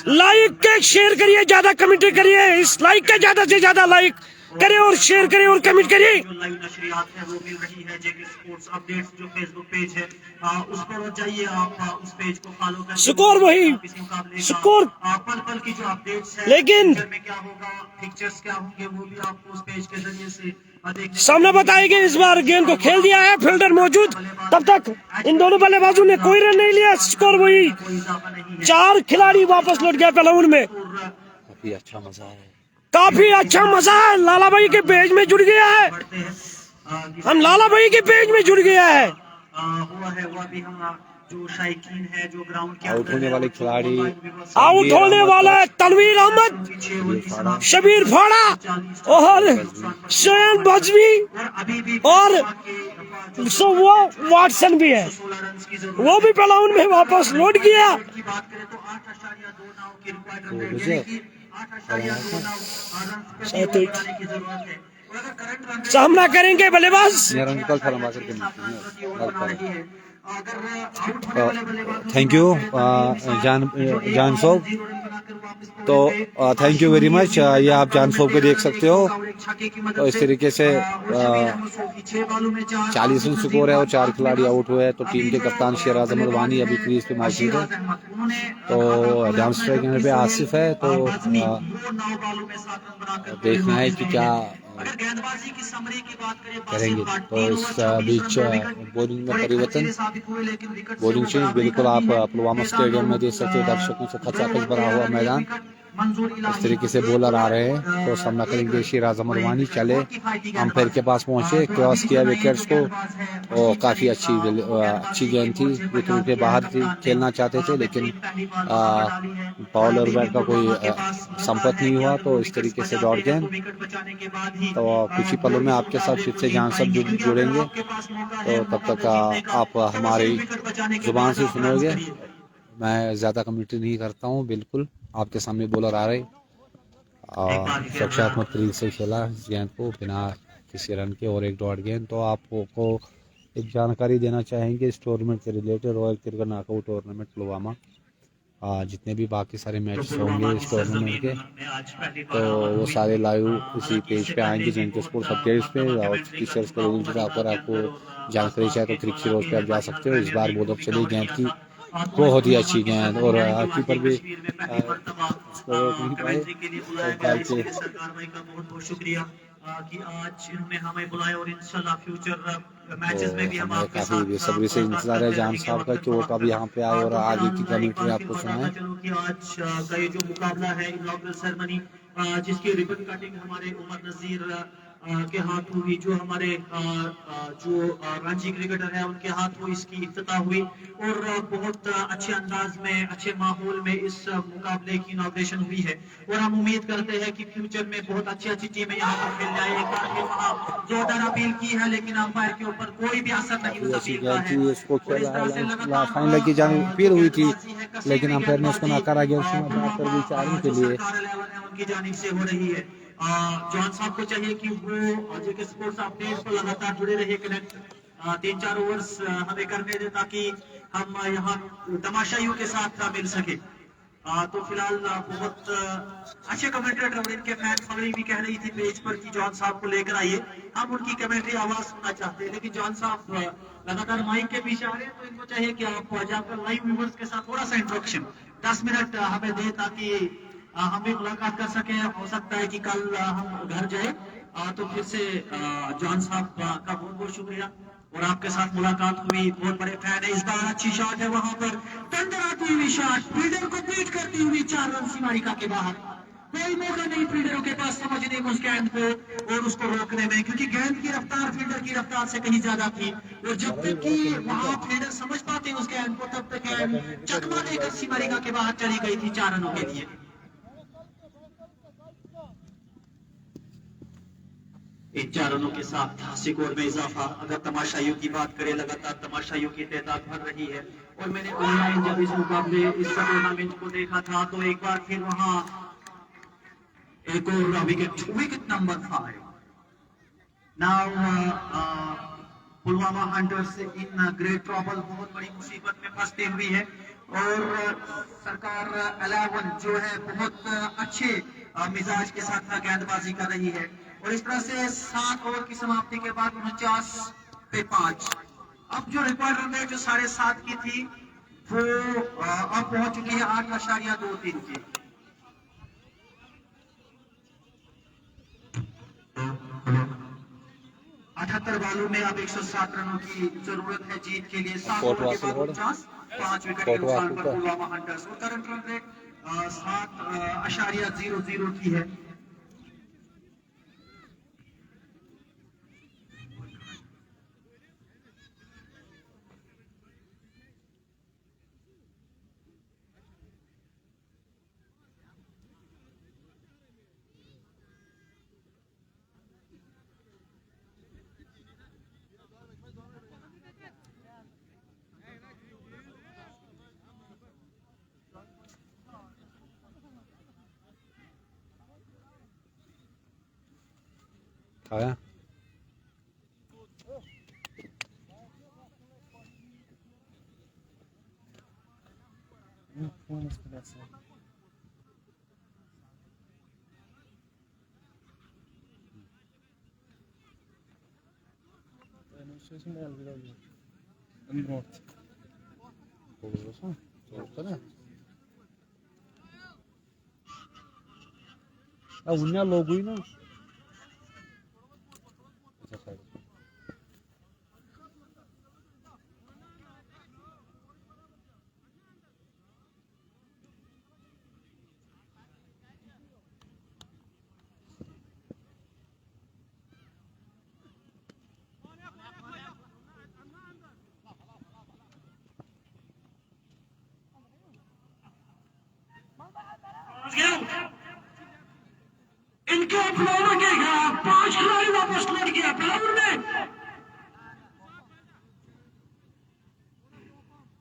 लाइक के शेयर करिए, ज्यादा कमेंट करिए, इस लाइक का ज्यादा से ज्यादा लाइक करें और शेयर करें और कमेंट करिए। लाइव नशरियात है वो मिल रही है जेके स्पोर्ट्स अपडेट्स जो फेसबुक पेज है उस पर जाइए, आप उस पेज को फॉलो करिए। स्कोर वही स्कोर पल पल की जो अपडेट्स है लेकिन में क्या होगा, पिक्चर्स क्या होंगे, वो भी आपको उस पेज के जरिए से सामने बताएंगे। इस बार गेंद को खेल दिया है, फील्डर मौजूद, तब तक इन दोनों बल्लेबाजों ने कोई रन नहीं लिया। स्कोर वही 4 खिलाड़ी वापस लौट गया ग्राउंड में। काफी अच्छा मजा है, काफी अच्छा मजा है। लाला भाई के पेज में जुड़ गया है, हम लाला भाई के पेज में जुड़ गया है। हुआ है वह भी हम जो शायकीन है जो ग्राउंड के आउट होने वाले खिलाड़ी आउट होने वाला है तनवीर अहमद, शबीर फाड़ा और शोएब बजवी और वो वाटसन भी है, वो भी ग्राउंड में वापस लौट गया। सामना करेंगे बल्लेबाज। थैंक यू जान सोब, तो थैंक यू वेरी मच। ये आप जान सोब को देख सकते हो। तो इस तरीके से 40 रन स्कोर है और 4 खिलाड़ी आउट हुए हैं। तो टीम के कप्तान शिराज अहमद वानी अभी क्रीज पे मौजूद है, तो डाउन स्ट्राइक पे आसिफ है। तो देखना है कि क्या करेंगे। तो इस बीच बॉलिंग में परिवर्तन, बॉलिंग चेंज बिल्कुल आप पुलवामा स्टेडियम में देख सकते हो। दर्शकों से खचाखच भरा हुआ मैदान, इस तरीके से बॉलर आ रहे हैं। तो सामना करेंगे शिराज अहमद वानी। चले अंपायर के पास पहुंचे, क्रॉस किया विकेट्स को और काफी अच्छी गेंद थी, विकेट के बाहर थी, खेलना चाहते थे लेकिन बॉल और बैट का कोई संपर्क नहीं हुआ। तो इस तरीके से डॉट गेंद। तो कुछ ही पलों में आपके साथ फिर से जान सब जुड़ेंगे, तो तब तक आप हमारी जुबान से सुनोगे। मैं ज़्यादा कमेंट्री नहीं करता हूँ, बिल्कुल आपके सामने बॉलर आ रहे और रक्षात्मक तरीके से खेला इस गेंद को बिना किसी रन के और एक डॉट गेंद। तो आपको एक जानकारी देना चाहेंगे इस टूर्नामेंट के related, royal cricket knockout tournament Pulwama जितने भी बाकी सारे मैचेस होंगे इस टूर्नामेंट के, तो वो सारे लाइव उसी पेज पे आएंगे जेएनके स्पोर्ट्स अपडेट्स पे। और टीचर्स को अगर आपको जानकारी चाहिए तो क्रिक रोज पे आप जा सकते हो। इस बार बहुत चली गेंद की, बहुत ही अच्छी गेंद, और कीपर भी उसको रोक नहीं पाए। तो बहुत शुक्रिया कि आज इन्होंने हमें बुलाया और इंशाल्लाह फ्यूचर मैचेस में भी हम हमें आपके काफी साथ बेसब्री से इंतजार है जान साहब का कि वो कब यहाँ पे आए और आगे की कमेंट्री आपको सुनाए। कि आज का ये जो मुकाबला है इनॉग्रेशन सेरेमनी जिसकी रिबन कटिंग हमारे उमर नजीर के हाथ हुई, जो हमारे जो रांची क्रिकेटर है उनके हाथ हुई, इसकी इफ्तिताह हुई और बहुत अच्छे अंदाज में, अच्छे माहौल में इस मुकाबले की इनॉग्रेशन हुई है। और हम उम्मीद करते हैं कि फ्यूचर में बहुत अच्छी अच्छी टीमें यहाँ पर खेल जाए। एक बार फिर वहाँ जोरदार अपील की है, लेकिन अंपायर के ऊपर कोई भी असर नहीं उस अपील का है। उसको फाइनल की जाने अपील हुई थी, लेकिन अंपायर ने उसको नकारा गया उसमें बात कर दी चारों के लिए। उनकी जानिब से हो रही है। जॉन साहब को चाहिए कि वो जेके स्पोर्ट्स अपडेट्स पर लगातार जुड़े रहिए, कनेक्ट 3-4 ओवर्स हमें करने दे ताकि हम यहाँ तमाशाइयों के साथ मिल सके। तो फिलहाल बहुत अच्छे कमेंटेटर और इनके फैन फॉलोइंग भी कह रही थी पेज पर कि जॉन साहब को लेकर आइए, हम उनकी कमेंट्री आवाज सुनना चाहते हैं। लेकिन जॉन साहब लगातार माइक के पीछे आ रहे हैं, तो इनको चाहिए कि आप जाकर लाइव व्यूअर्स के साथ थोड़ा सा इंट्रोडक्शन 10 मिनट हमें दें ताकि हम भी मुलाकात कर सके। हो सकता है कि कल हम घर जाए तो फिर से जॉन साहब का बहुत बहुत शुक्रिया और आपके साथ मुलाकात हुई। बहुत बड़े फैन है। इस बार अच्छी शॉट है, वहां पर तंदर आती हुई शॉट, फील्डर को बीट करती हुई 4 रन सीमारिका के बाहर। कोई मौका नहीं फील्डरों के पास समझने में उस गेंद को और उसको रोकने में, क्योंकि गेंद की रफ्तार फील्डर की रफ्तार से कहीं ज्यादा थी। और जब तक कि वहां फील्डर समझ पाते उस गेंद को, तब तक गेंद चकमा देकर सीमारिका के बाहर चली गई थी 4 रनों के लिए। इन 4 रनों के साथ स्कोर में इजाफा। अगर तमाशाइयों की बात करें, लगातार तमाशाइयों की तादाद बढ़ रही है। और मैंने ऑनलाइन जब इस मुकाबले इस टूर्नामेंट को देखा था तो एक बार फिर वहां एक और wicket number 5 now Pulwama hunters in great trouble, बहुत बड़ी मुसीबत में फंसते हुए है। और सरकार 11 जो है बहुत अच्छे मिजाज के साथ गेंदबाजी कर रही है। और इस तरह से 7 ओवर की समाप्ति के बाद 49 पे 5, अब जो रिकॉर्ड रन है जो 7.5 की थी वो अब पहुंच चुकी है 8.23 की। अठहत्तर बालों में अब 107 रनों की जरूरत है जीत के लिए। 7 ओवर के बाद 49, 5 विकेट के नुकसान पर पुलवामा हंटर्स। और करंट रन रेट 7.00 की है। खाया उन्हें लोग हुई ना इनके खिलाड़ियों के 5 खिलाड़ी वापस लौट गया पिलाउर में।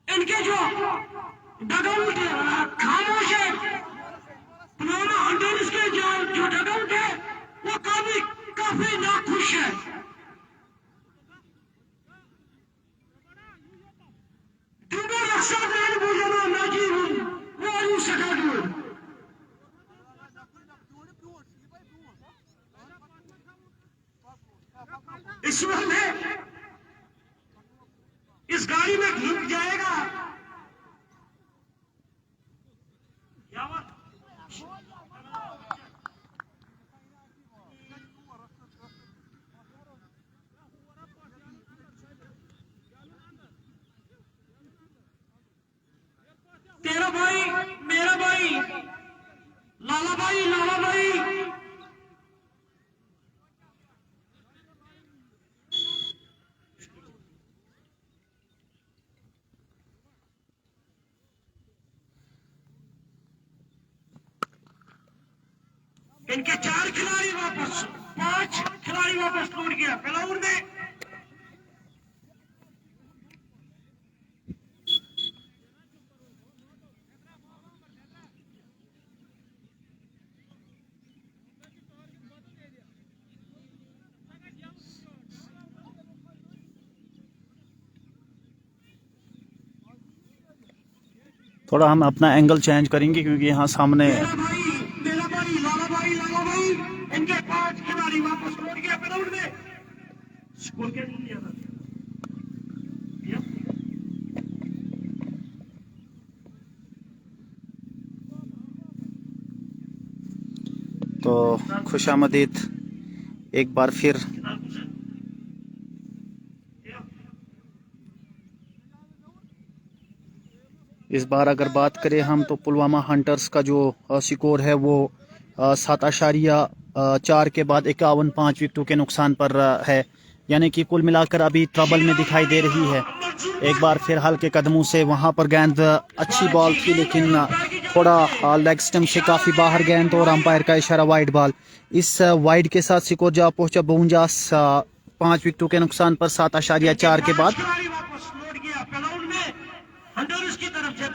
इनके जो डगआउट खामोश है, पुलवामा हंटर्स के जो डगआउट है वो काफी नाखुश है। वो इस गाड़ी में घुस जाएगा। तेरा भाई, मेरा भाई, लाला भाई, लाला भाई। इनके 4 खिलाड़ी वापस, 5 खिलाड़ी वापस लौट गया पेलाउर में। थोड़ा हम अपना एंगल चेंज करेंगे क्योंकि यहाँ सामने मेरा भाई, लाला भाई, लाला भाई। इनके 5 खिलाड़ी वापस लौट गया पेलाउर में। स्कोर क्या दिया था? तो खुशामदीद एक बार फिर इस बार अगर बात करें हम तो पुलवामा हंटर्स का जो स्कोर है वो 7.4 के बाद 51 5 विकेटों के नुकसान पर है, यानी कि कुल मिलाकर अभी ट्रबल में दिखाई दे रही है। एक बार फिर हल्के कदमों से वहां पर गेंद अच्छी बॉल थी लेकिन थोड़ा लेग स्टम्प से काफ़ी बाहर गेंद और अंपायर का इशारा वाइड बॉल। इस वाइड के साथ स्कोर जा पहुंचा 52 5 विकेटों के नुकसान पर 7.4 के बाद।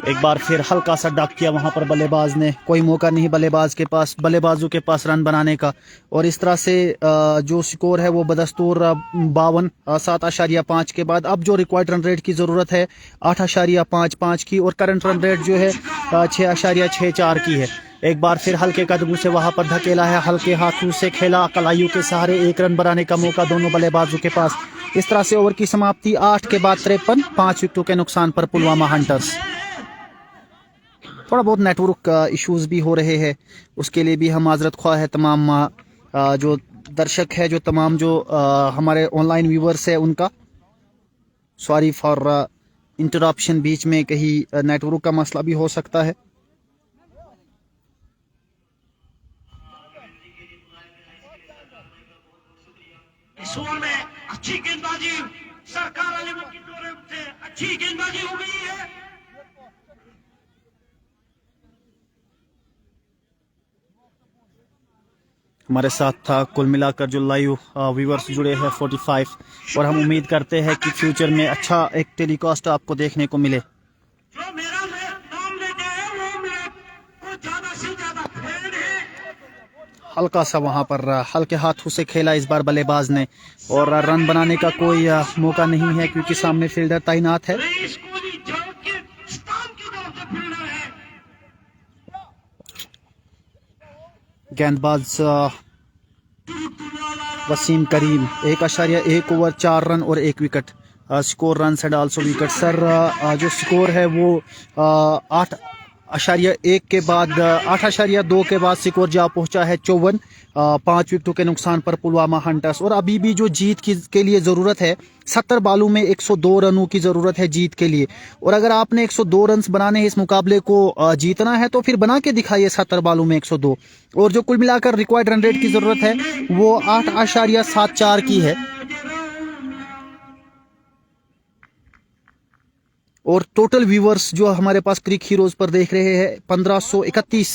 एक बार फिर हल्का सा डक किया वहां पर बल्लेबाज ने, कोई मौका नहीं बल्लेबाजों के पास रन बनाने का, और इस तरह से जो स्कोर है वो बदस्तूर 52 7.5 के बाद। अब जो रिक्वायर्ड रन रेट की ज़रूरत है 8.55 की और करंट रन रेट जो है 6.64 की है। एक बार फिर हल्के कदमों से वहां पर धकेला है, हल्के हाथों से खेला, कलाइयों के सहारे 1 रन बनाने का मौका दोनों बल्लेबाजों के पास। इस तरह से ओवर की समाप्ति 8 के बाद 53 5 विकेटों के नुकसान पर पुलवामा हंटर्स। थोड़ा बहुत नेटवर्क इश्यूज भी हो रहे हैं, उसके लिए भी हम माजरत ख्वाह है तमाम जो दर्शक है, जो तमाम जो हमारे ऑनलाइन व्यूवर्स है उनका। सॉरी फॉर इंटरप्शन, बीच में कहीं नेटवर्क का मसला भी हो सकता है। इस ओवर में अच्छी गेंदबाजी, सरकार वाले की तरफ से अच्छी गेंदबाजी हो गई है। हमारे साथ था कुल मिलाकर जो लाइव व्यूवर्स जुड़े हैं 45, और हम उम्मीद करते हैं कि फ्यूचर में अच्छा एक टेलीकास्ट आपको देखने को मिले। जो मेरा नाम लेते हैं वो मेरे को ज्यादा से ज्यादा फैन है। हल्का सा वहां पर हल्के हाथों से खेला इस बार बल्लेबाज ने, और रन बनाने का कोई मौका नहीं है क्योंकि सामने फील्डर तैनात है। रईस कोहली जवाब के स्टाम की तरफ से फील्डर है। गेंदबाज वसीम करीम 1.1 ओवर 4 रन और 1 wicket. Score run and also wicket. Sir जो स्कोर है वो 8.1 के बाद 8.2 के बाद स्कोर जा पहुंचा है 54 5 विकेटों के नुकसान पर पुलवामा हंटर्स। और अभी भी जो जीत के लिए ज़रूरत है 70 बालों में 102 रनों की ज़रूरत है जीत के लिए, और अगर आपने 102 रन बनाने हैं इस मुकाबले को जीतना है तो फिर बना के दिखाइए 70 बालों में 102। और जो कुल मिलाकर रिक्वायर्ड रन रेट की ज़रूरत है वो 8.74 की है। और टोटल व्यूवर्स जो हमारे पास क्रिक हीरोज पर देख रहे हैं 1531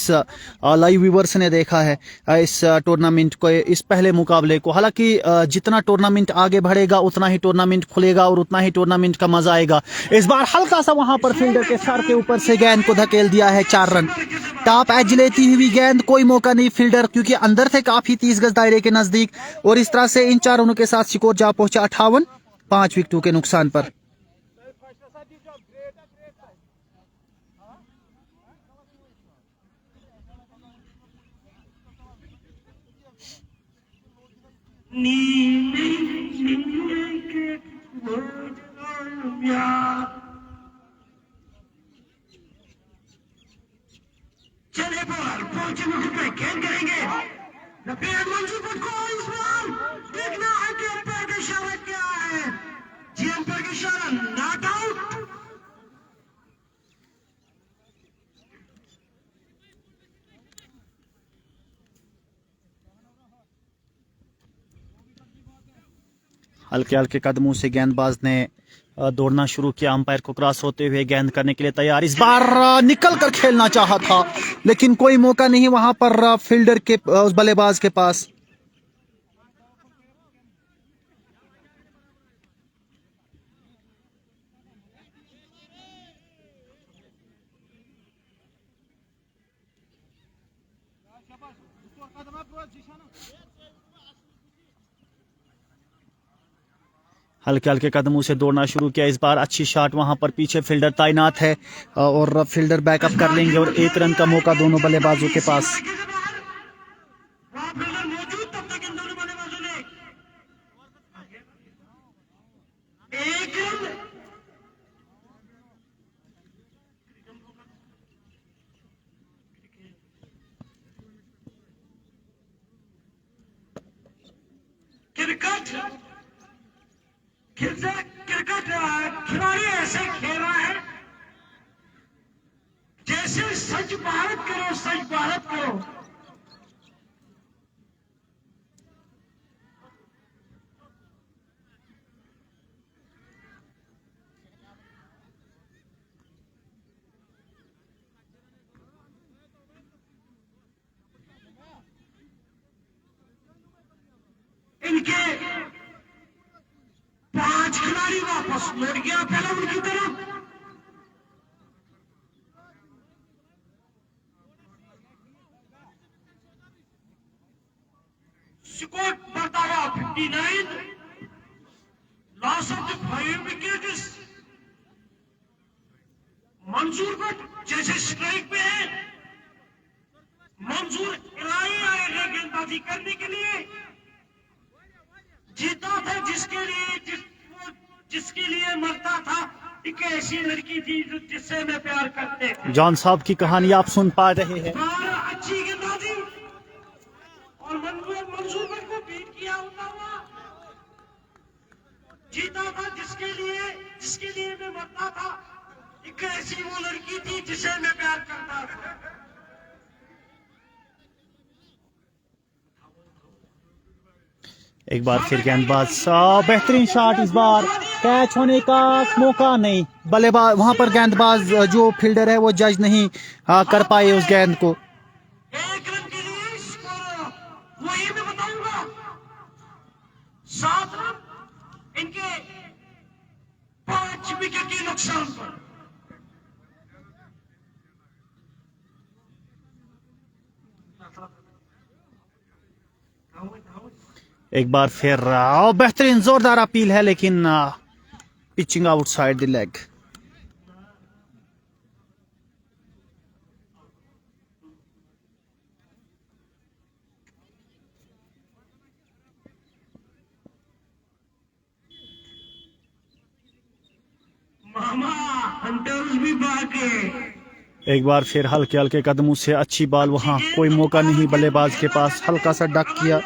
लाइव व्यूवर्स ने देखा है इस टूर्नामेंट को, इस पहले मुकाबले को। हालांकि जितना टूर्नामेंट आगे बढ़ेगा उतना ही टूर्नामेंट खुलेगा और उतना ही टूर्नामेंट का मजा आएगा। इस बार हल्का सा वहां पर फील्डर के सर के ऊपर से गेंद को धकेल दिया है 4 रन। टॉप एज लेती हुई गेंद, कोई मौका नहीं फील्डर क्योंकि अंदर थे काफी 30 गज दायरे के नजदीक, और इस तरह से इन 4 रनों के साथ स्कोर जा पहुंचा 58 5 विकेटों के नुकसान पर। नीले नीले के चले बॉल की मुट्ठी पे गेंद करेंगे मंजूर भट्ट को इस बार देखना है कि अंपायर का इशारा क्या है। जी अंपायर का इशारा नॉट आउट। हल्के हल्के कदमों से गेंदबाज ने दौड़ना शुरू किया। अंपायर को क्रॉस होते हुए गेंद करने के लिए तैयार। इस बार निकल कर खेलना चाहा था लेकिन कोई मौका नहीं वहां पर फील्डर के उस बल्लेबाज के पास। हल्के हल्के कदमों से दौड़ना शुरू किया। इस बार अच्छी शॉट, वहां पर पीछे फील्डर तैनात है और फील्डर बैकअप कर लेंगे और 1 रन का मौका दोनों बल्लेबाजों के पास। क्रिकेट खिलाड़ी ऐसे खेल रहा है जैसे सच भारत करो, सच भारत करो। इनके 5 खिलाड़ी वापस लौट गया पहले उनकी तरफ। स्कोर बढ़ता हुआ 59। Loss of the 5 wickets. मंजूर भट्ट जैसे स्ट्राइक पे है, मंजूर इलाही आएगा गेंदबाजी करने के लिए। जीता था जिसके लिए मरता था, एक ऐसी लड़की थी जिससे मैं प्यार करते थे। जॉन साहब की कहानी आप सुन पा रहे हैं। अच्छी गेंदबाजी और मंजूर भट्ट को बीट किया होता हुआ। जीता था जिसके लिए मैं मरता था, एक ऐसी वो लड़की थी जिसे मैं प्यार करता था। एक बार फिर गेंदबाज, बेहतरीन शॉट। इस बार कैच होने का मौका नहीं, बल्लेबाज वहां पर गेंदबाज जो फील्डर है वो जज नहीं कर पाए उस गेंद को। 1 रन के लिए स्कोर वही मैं बताऊंगा। 7 रन इनके 5 विकेट के नुकसान पर। एक बार फिर बेहतरीन जोरदार अपील है लेकिन pitching outside the leg. Mama hunters भी भागे। एक बार फिर हल्के हल्के कदमों से अच्छी बॉल, वहां कोई मौका नहीं बल्लेबाज के पास, हल्का सा डक किया।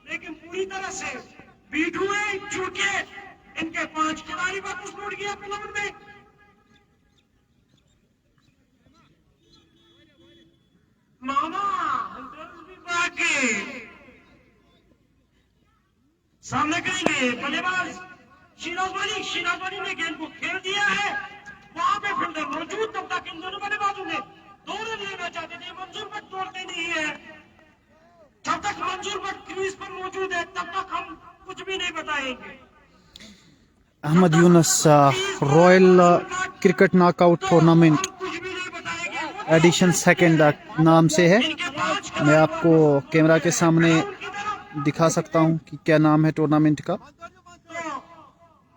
लेकिन पूरी तरह से बीट हुए चूंकि इनके 5 खिलाड़ी वापस लौट गया टूर्नामेंट में। मामा हंटर्स भी भागे। सामने करेंगे बल्लेबाज शिराजवानी ने गेंद को खेल दिया है। वहां पे फील्डर मौजूद, तब तक इन दोनों बल्लेबाजों ने 2 रन लेना चाहते थे। मंजूर भट्ट तोड़ते नहीं है। जब तक मंजूर भट्ट क्रीज पर मौजूद है तब तक हम कुछ भी नहीं बताएंगे। Ahmed Younis royal cricket knockout tournament कुछ भी नहीं बताएंगे। एडिशन 2 नाम से है। मैं आपको कैमरा के सामने दिखा सकता हूं कि क्या नाम है टूर्नामेंट का।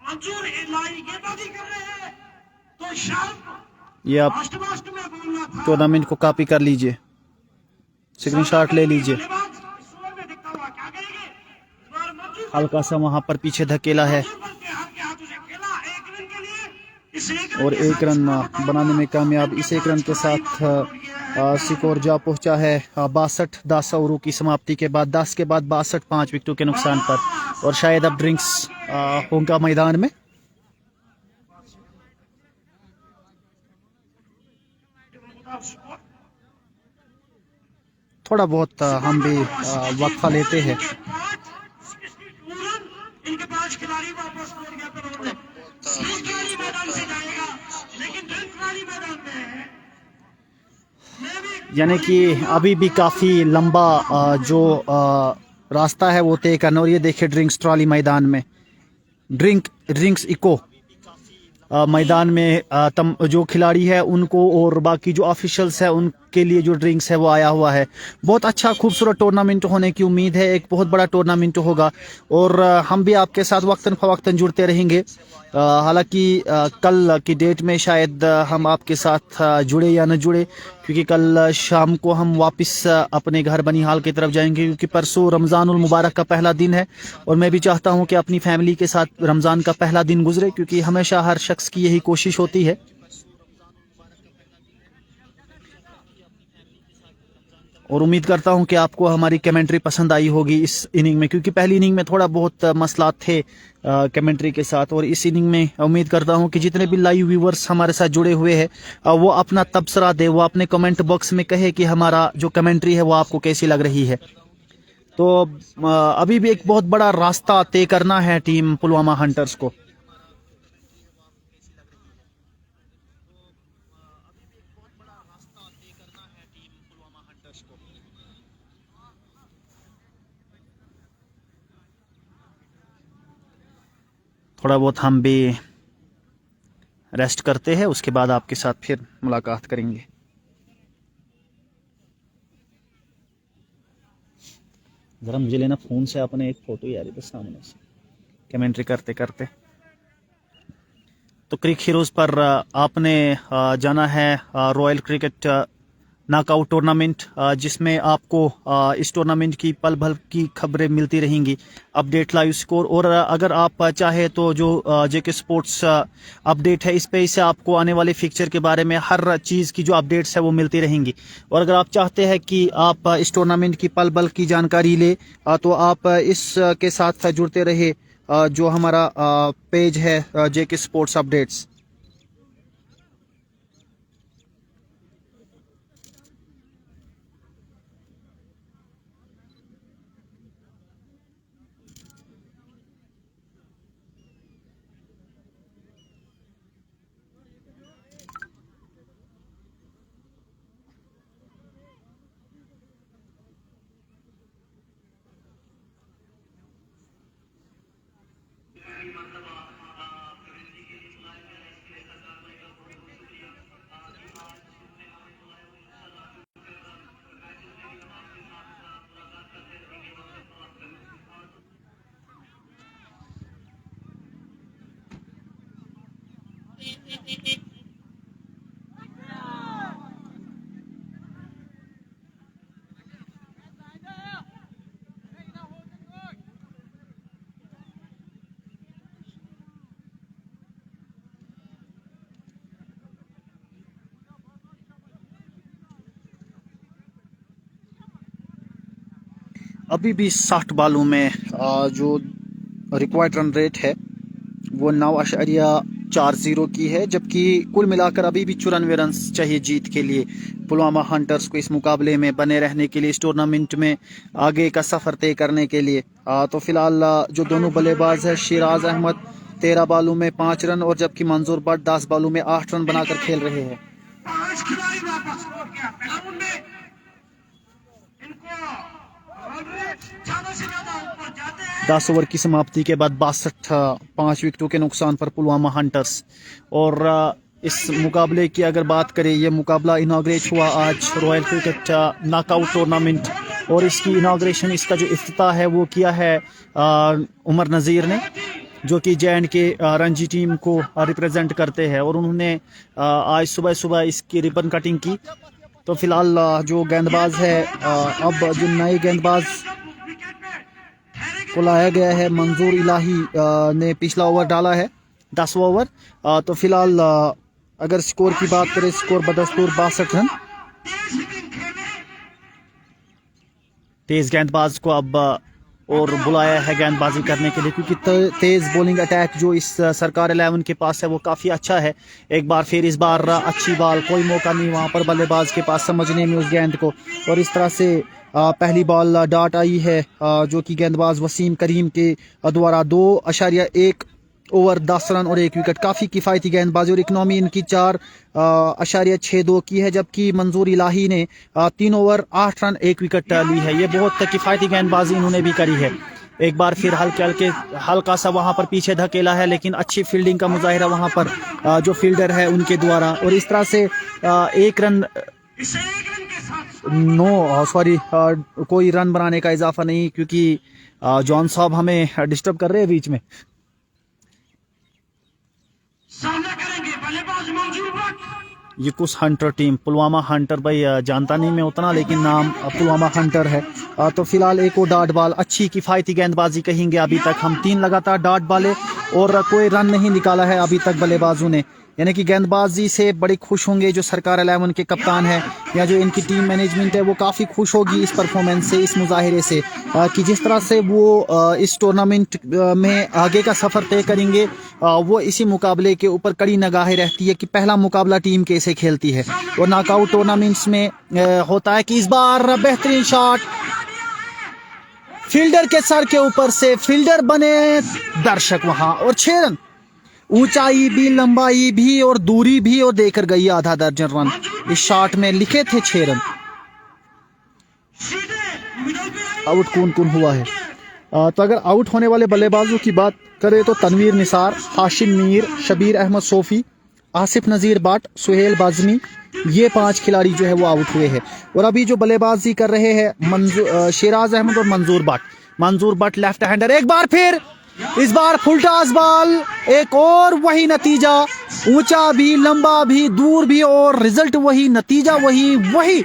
मंजूर इलाही गेंदबाजी कर रहे हैं तो शायद ये आप लास्ट में बोलना था। टूर्नामेंट को कॉपी कर लीजिए, स्क्रीनशॉट ले लीजिए। हल्का सा वहां पर पीछे धकेला है। और 1 रन बनाने में कामयाब। इस 1 रन के साथ स्कोर जा पहुंचा है 62 10 ओवरों की समाप्ति के बाद, 10 के बाद 62 5 विकेटों के नुकसान पर। और शायद अब ड्रिंक्स होगा मैदान में। थोड़ा बहुत हम भी वक्फा लेते हैं। इनके 5 खिलाड़ी वापस लौट गए करोड़ में। स्लिप वाली मैदान से जाएगा, लेकिन ड्रिंक वाली मैदान में है। यानी कि अभी भी काफ़ी लंबा जो रास्ता है वो तय करना। और ये देखिए ड्रिंक्स ट्रॉली मैदान में, ड्रिंक्स इको मैदान में जो खिलाड़ी है उनको और बाकी जो ऑफिशियल्स है उनके लिए जो ड्रिंक्स है वो आया हुआ है। बहुत अच्छा खूबसूरत टूर्नामेंट होने की उम्मीद है। एक बहुत बड़ा टूर्नामेंट होगा और हम भी आपके साथ वक्तन फवक्तन जुड़ते रहेंगे। हालांकि कल की डेट में शायद हम आपके साथ जुड़े या न जुड़े, क्योंकि कल शाम को हम वापस अपने घर बनिहाल की तरफ जाएंगे, क्योंकि परसों रमज़ानुल मुबारक का पहला दिन है। और मैं भी चाहता हूं कि अपनी फैमिली के साथ रमज़ान का पहला दिन गुजरे, क्योंकि हमेशा हर शख्स की यही कोशिश होती है। और उम्मीद करता हूं कि आपको हमारी कमेंट्री पसंद आई होगी इस इनिंग में, क्योंकि पहली इनिंग में थोड़ा बहुत मसला थे कमेंट्री के साथ। और इस इनिंग में उम्मीद करता हूं कि जितने भी लाइव व्यूवर्स हमारे साथ जुड़े हुए हैं वो अपना तबसरा दे, वो अपने कमेंट बॉक्स में कहे कि हमारा जो कमेंट्री है वो आपको कैसी लग रही है। तो अभी भी एक बहुत बड़ा रास्ता तय करना है टीम पुलवामा हंटर्स को। थोड़ा बहुत हम भी रेस्ट करते हैं, उसके बाद आपके साथ फिर मुलाकात करेंगे। जरा मुझे लेना फ़ोन से अपने एक फ़ोटो यार इधर सामने से कमेंट्री करते करते। तो क्रिक हीरोज़ पर आपने जाना है रॉयल क्रिकेट नॉकआउट टूर्नामेंट, जिसमें आपको इस टूर्नामेंट की पल भर की खबरें मिलती रहेंगी, अपडेट, लाइव स्कोर। और अगर आप चाहे तो जो जेके स्पोर्ट्स अपडेट है इस पे इससे आपको आने वाले फिक्चर के बारे में हर चीज़ की जो अपडेट्स है वो मिलती रहेंगी। और अगर आप चाहते हैं कि आप इस टूर्नामेंट की पल भर की जानकारी ले तो आप इस के साथ जुड़ते रहे जो हमारा पेज है जेके स्पोर्ट्स अपडेट्स। अभी भी 60 बालों में जो रिक्वायर्ड रन रेट है वो 9.40 की है, जबकि कुल मिलाकर अभी भी 94 रन चाहिए जीत के लिए पुलवामा हंटर्स को इस मुकाबले में बने रहने के लिए, इस टूर्नामेंट में आगे का सफ़र तय करने के लिए। तो फिलहाल जो दोनों बल्लेबाज है शिराज अहमद 13 बालों में 5 रन और जबकि मंजूर भट्ट 10 बालों में 8 रन बनाकर खेल रहे हैं। 5 खिलाड़ी वापस लौट गया पहला मुंडे। इनको ज्यादा से ज्यादा ऊपर जाते हैं। 10 ओवर की समाप्ति के बाद 62 5 विकेटों के नुकसान पर पुलवामा हंटर्स। और इस मुकाबले की अगर बात करें, ये मुकाबला इनाग्रेट हुआ आज रॉयल क्रिकेट नॉकआउट टूर्नामेंट, और इसकी इनाग्रेशन, इसका जो इफ्तिताह है वो किया है उमर नज़ीर ने, जो कि JNK रणजी टीम को रिप्रेजेंट करते हैं। और उन्होंने आज सुबह सुबह इसकी रिबन कटिंग की। तो फिलहाल जो गेंदबाज है, अब जो नए गेंदबाज को लाया गया है, मंजूर इलाही ने पिछला ओवर डाला है 10 ओवर। तो फिलहाल अगर स्कोर की बात करें, स्कोर बदस्तूर 62 रन। तेज गेंदबाज को अब और बुलाया है गेंदबाजी करने के लिए, क्योंकि तेज बॉलिंग अटैक जो इस सरकार 11 के पास है वो काफ़ी अच्छा है। एक बार फिर इस बार अच्छी बॉल, कोई मौका नहीं वहाँ पर बल्लेबाज के पास समझने में उस गेंद को, और इस तरह से पहली बॉल डॉट आई है जो कि गेंदबाज वसीम करीम के द्वारा 2.1 ओवर 10 रन और 1 विकेट। काफ़ी किफ़ायती गेंदबाजी, और इकनॉमी इनकी 4.62 की है, जबकि मंजूर इलाही ने 3 ओवर 8 रन 1 विकेट ली है। ये बहुत किफ़ायती गेंदबाजी इन्होंने भी करी है। एक बार फिर हल्का सा वहां पर पीछे धकेला है, लेकिन अच्छी फील्डिंग का मुजाहिरा वहां पर जो फील्डर है उनके द्वारा, और इस तरह से 1 रन कोई रन बनाने का इजाफा नहीं, क्योंकि जॉन साहब हमें डिस्टर्ब कर रहे हैं बीच में। सामना करेंगे बल्लेबाज मंजूर भट्ट। ये कुछ हंटर टीम, पुलवामा हंटर, भाई जानता नहीं मैं उतना, लेकिन नाम पुलवामा हंटर है। तो फिलहाल एक और डॉट बॉल, अच्छी किफ़ायती गेंदबाजी कहेंगे। अभी तक हम 3 लगातार डॉट बॉले और कोई रन नहीं निकाला है अभी तक बल्लेबाजों ने, यानी कि गेंदबाजी से बड़े खुश होंगे जो सरकार 11 के कप्तान है, या जो इनकी टीम मैनेजमेंट है, वो काफ़ी खुश होगी इस परफॉर्मेंस से, इस मुजाहिरे से, कि जिस तरह से वो इस टूर्नामेंट में आगे का सफ़र तय करेंगे। वो इसी मुकाबले के ऊपर कड़ी निगाहें रहती है कि पहला मुकाबला टीम कैसे खेलती है, और नॉकआउट टूर्नामेंट्स में होता है कि इस बार बेहतरीन शॉट फील्डर के सर के ऊपर से, फील्डर बने दर्शक वहां, और 6 रन, ऊंचाई भी, लंबाई भी और दूरी भी, और देकर गई आधा दर्जन रन। इस शॉट में लिखे थे 6 रन। आउट कौन कौन हुआ है? तो अगर आउट होने वाले बल्लेबाजों की बात करें तो तनवीर निसार, हाशिम मीर, शबीर अहमद सोफी, आसिफ नज़ीर बट, सुहेल बाज़मी, ये 5 खिलाड़ी जो है वो आउट हुए हैं। और अभी जो बल्लेबाजी कर रहे हैं शेराज अहमद और मंजूर बट लेफ्ट हैंडर। एक बार फिर इस बार फुलटास बॉल, एक और वही नतीजा, ऊंचा भी, लंबा भी, दूर भी, और रिजल्ट वही, नतीजा वही,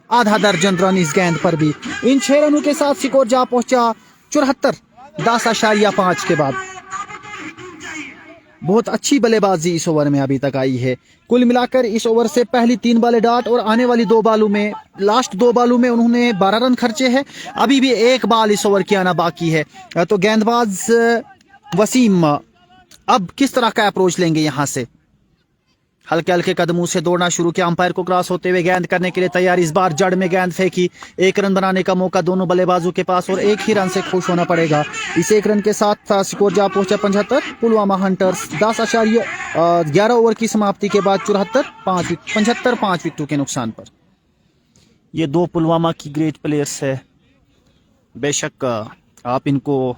आधा दर्जन रन इस गेंद पर भी। इन 6 रनों के साथ स्कोर जा पहुंचा 74, 10.5 के बाद। बहुत अच्छी बल्लेबाजी इस ओवर में अभी तक आई है। कुल मिलाकर इस ओवर से पहली 3 बॉलें डॉट, और आने वाली 2 बॉलों में, लास्ट 2 बॉलों में उन्होंने 12 रन खर्चे हैं। अभी भी 1 बॉल इस ओवर की आना बाकी है। तो गेंदबाज वसीम अब किस तरह का अप्रोच लेंगे? यहां से हल्के हल्के कदमों से दौड़ना शुरू किया, अंपायर को क्रॉस होते हुए गेंद करने के लिए तैयार। इस बार जड़ में गेंद फेंकी, 1 रन बनाने का मौका दोनों बल्लेबाजों के पास, और 1 ही रन से खुश होना पड़ेगा। इस 1 रन के साथ स्कोर जा पहुंचा 75। पुलवामा हंटर्स 10.11 ओवर की समाप्ति के बाद 75 5 विकेटों के नुकसान पर। ये 2 पुलवामा की ग्रेट प्लेयर्स है। बेशक आप इनको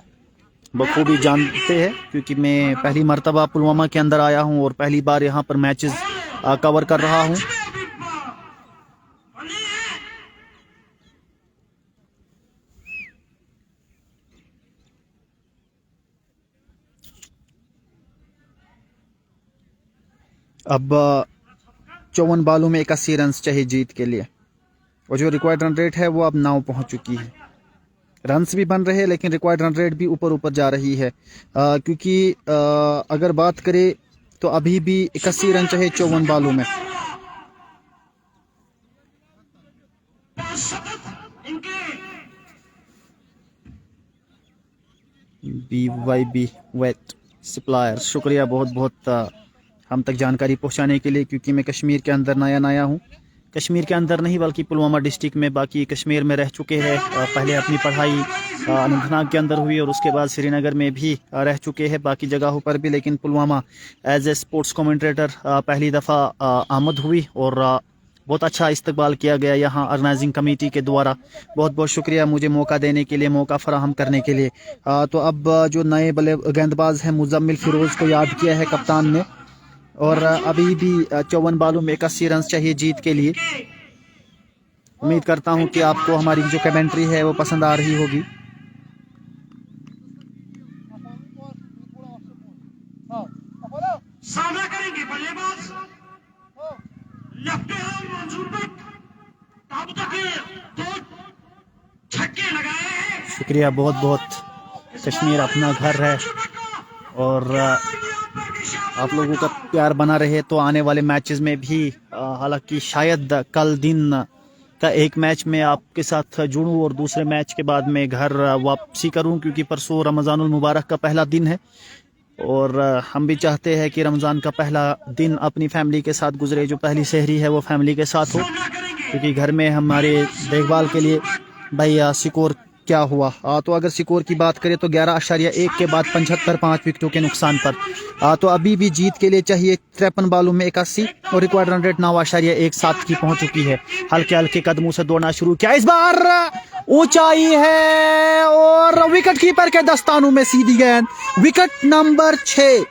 बखूबी जानते हैं, क्योंकि मैं पहली मर्तबा पुलवामा के अंदर आया हूं और पहली बार यहां पर मैचेस कवर कर रहा हूं। अब 54 बॉलों में 81 रन चाहिए जीत के लिए, और जो रिक्वायर्ड रन रेट है वो अब 9 पहुंच चुकी है। रन्स भी बन रहे हैं, लेकिन रिक्वायर्ड रन रेट भी ऊपर जा रही है, क्योंकि अगर बात करें तो अभी भी 81 रन चाहिए 54 बॉलों में। BYB वेट सप्लायर, शुक्रिया बहुत बहुत हम तक जानकारी पहुंचाने के लिए, क्योंकि मैं कश्मीर के अंदर नया हूं। कश्मीर के अंदर नहीं बल्कि पुलवामा डिस्ट्रिक्ट में, बाकी कश्मीर में रह चुके हैं। पहले अपनी पढ़ाई अनंतनाग के अंदर हुई और उसके बाद श्रीनगर में भी रह चुके हैं, बाकी जगहों पर भी, लेकिन Pulwama as a sports commentator पहली दफ़ा आमद हुई, और बहुत अच्छा इस्तकबाल किया गया यहाँ ऑर्गेनाइजिंग कमेटी के द्वारा। बहुत बहुत शुक्रिया मुझे मौका देने के लिए, मौका फराहम करने के लिए। तो अब जो नए गेंदबाज हैं, मुजम्मिल फिरोज़ को याद किया है कप्तान ने, और अभी भी 54 बॉलों में 81 रन चाहिए जीत के लिए। उम्मीद करता हूं कि आपको हमारी जो कमेंट्री है वो पसंद आ रही होगी। सामना करेंगे बल्लेबाज लेफ्ट हैंड मंजूर भट्ट। अब तक 2 छक्के लगाए हैं। शुक्रिया बहुत बहुत। कश्मीर अपना घर है, और आप लोगों का प्यार बना रहे तो आने वाले मैचेस में भी हालांकि शायद कल दिन का एक मैच में आपके साथ जुड़ूं और दूसरे मैच के बाद में घर वापसी करूं, क्योंकि परसों रमज़ानुल मुबारक का पहला दिन है और हम भी चाहते हैं कि रमज़ान का पहला दिन अपनी फैमिली के साथ गुजरे, जो पहली सहरी है वो फैमिली के साथ हो, क्योंकि घर में हमारे देखभाल के लिए भाई स्कोर क्या हुआ। तो अगर स्कोर की बात करें तो 11.1 के बाद 75 5 विकेटों के नुकसान पर। तो अभी भी जीत के लिए चाहिए 53 बॉलों में 81 और रिकॉर्ड रन रेट 9.17 की पहुंच चुकी है। हल्के हल्के कदमों से दौड़ना शुरू किया, इस बार ऊंचाई है और विकेट कीपर के दस्तानों में सीधी गेंद, विकेट नंबर 6,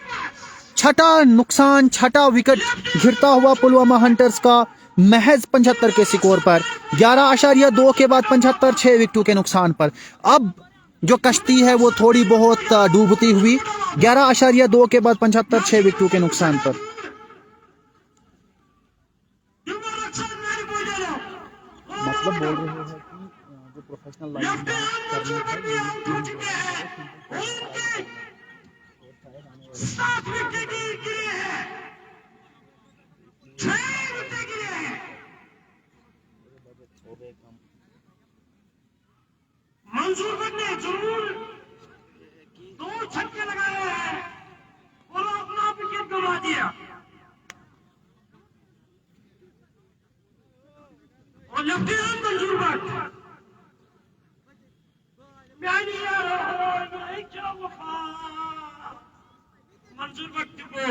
छठा नुकसान, छठा विकेट गिरता हुआ पुलवामा हंटर्स का महज 75 के स्कोर पर। 11.2 के बाद 75, 6 विकेटों के नुकसान पर। अब जो कश्ती है वो थोड़ी बहुत डूबती हुई, 11.2 के बाद 75, 6 विकेटों के नुकसान पर। मतलब बोल रहे हैं कि जो प्रोफेशनल लाइन करने मंसूर भट्ट ने जरूर 2 छक्के लगाए हैं और अपना विकेट गंवा दिया और लेफ्टिनेंट मंसूर भट्ट मंसूर भट्ट को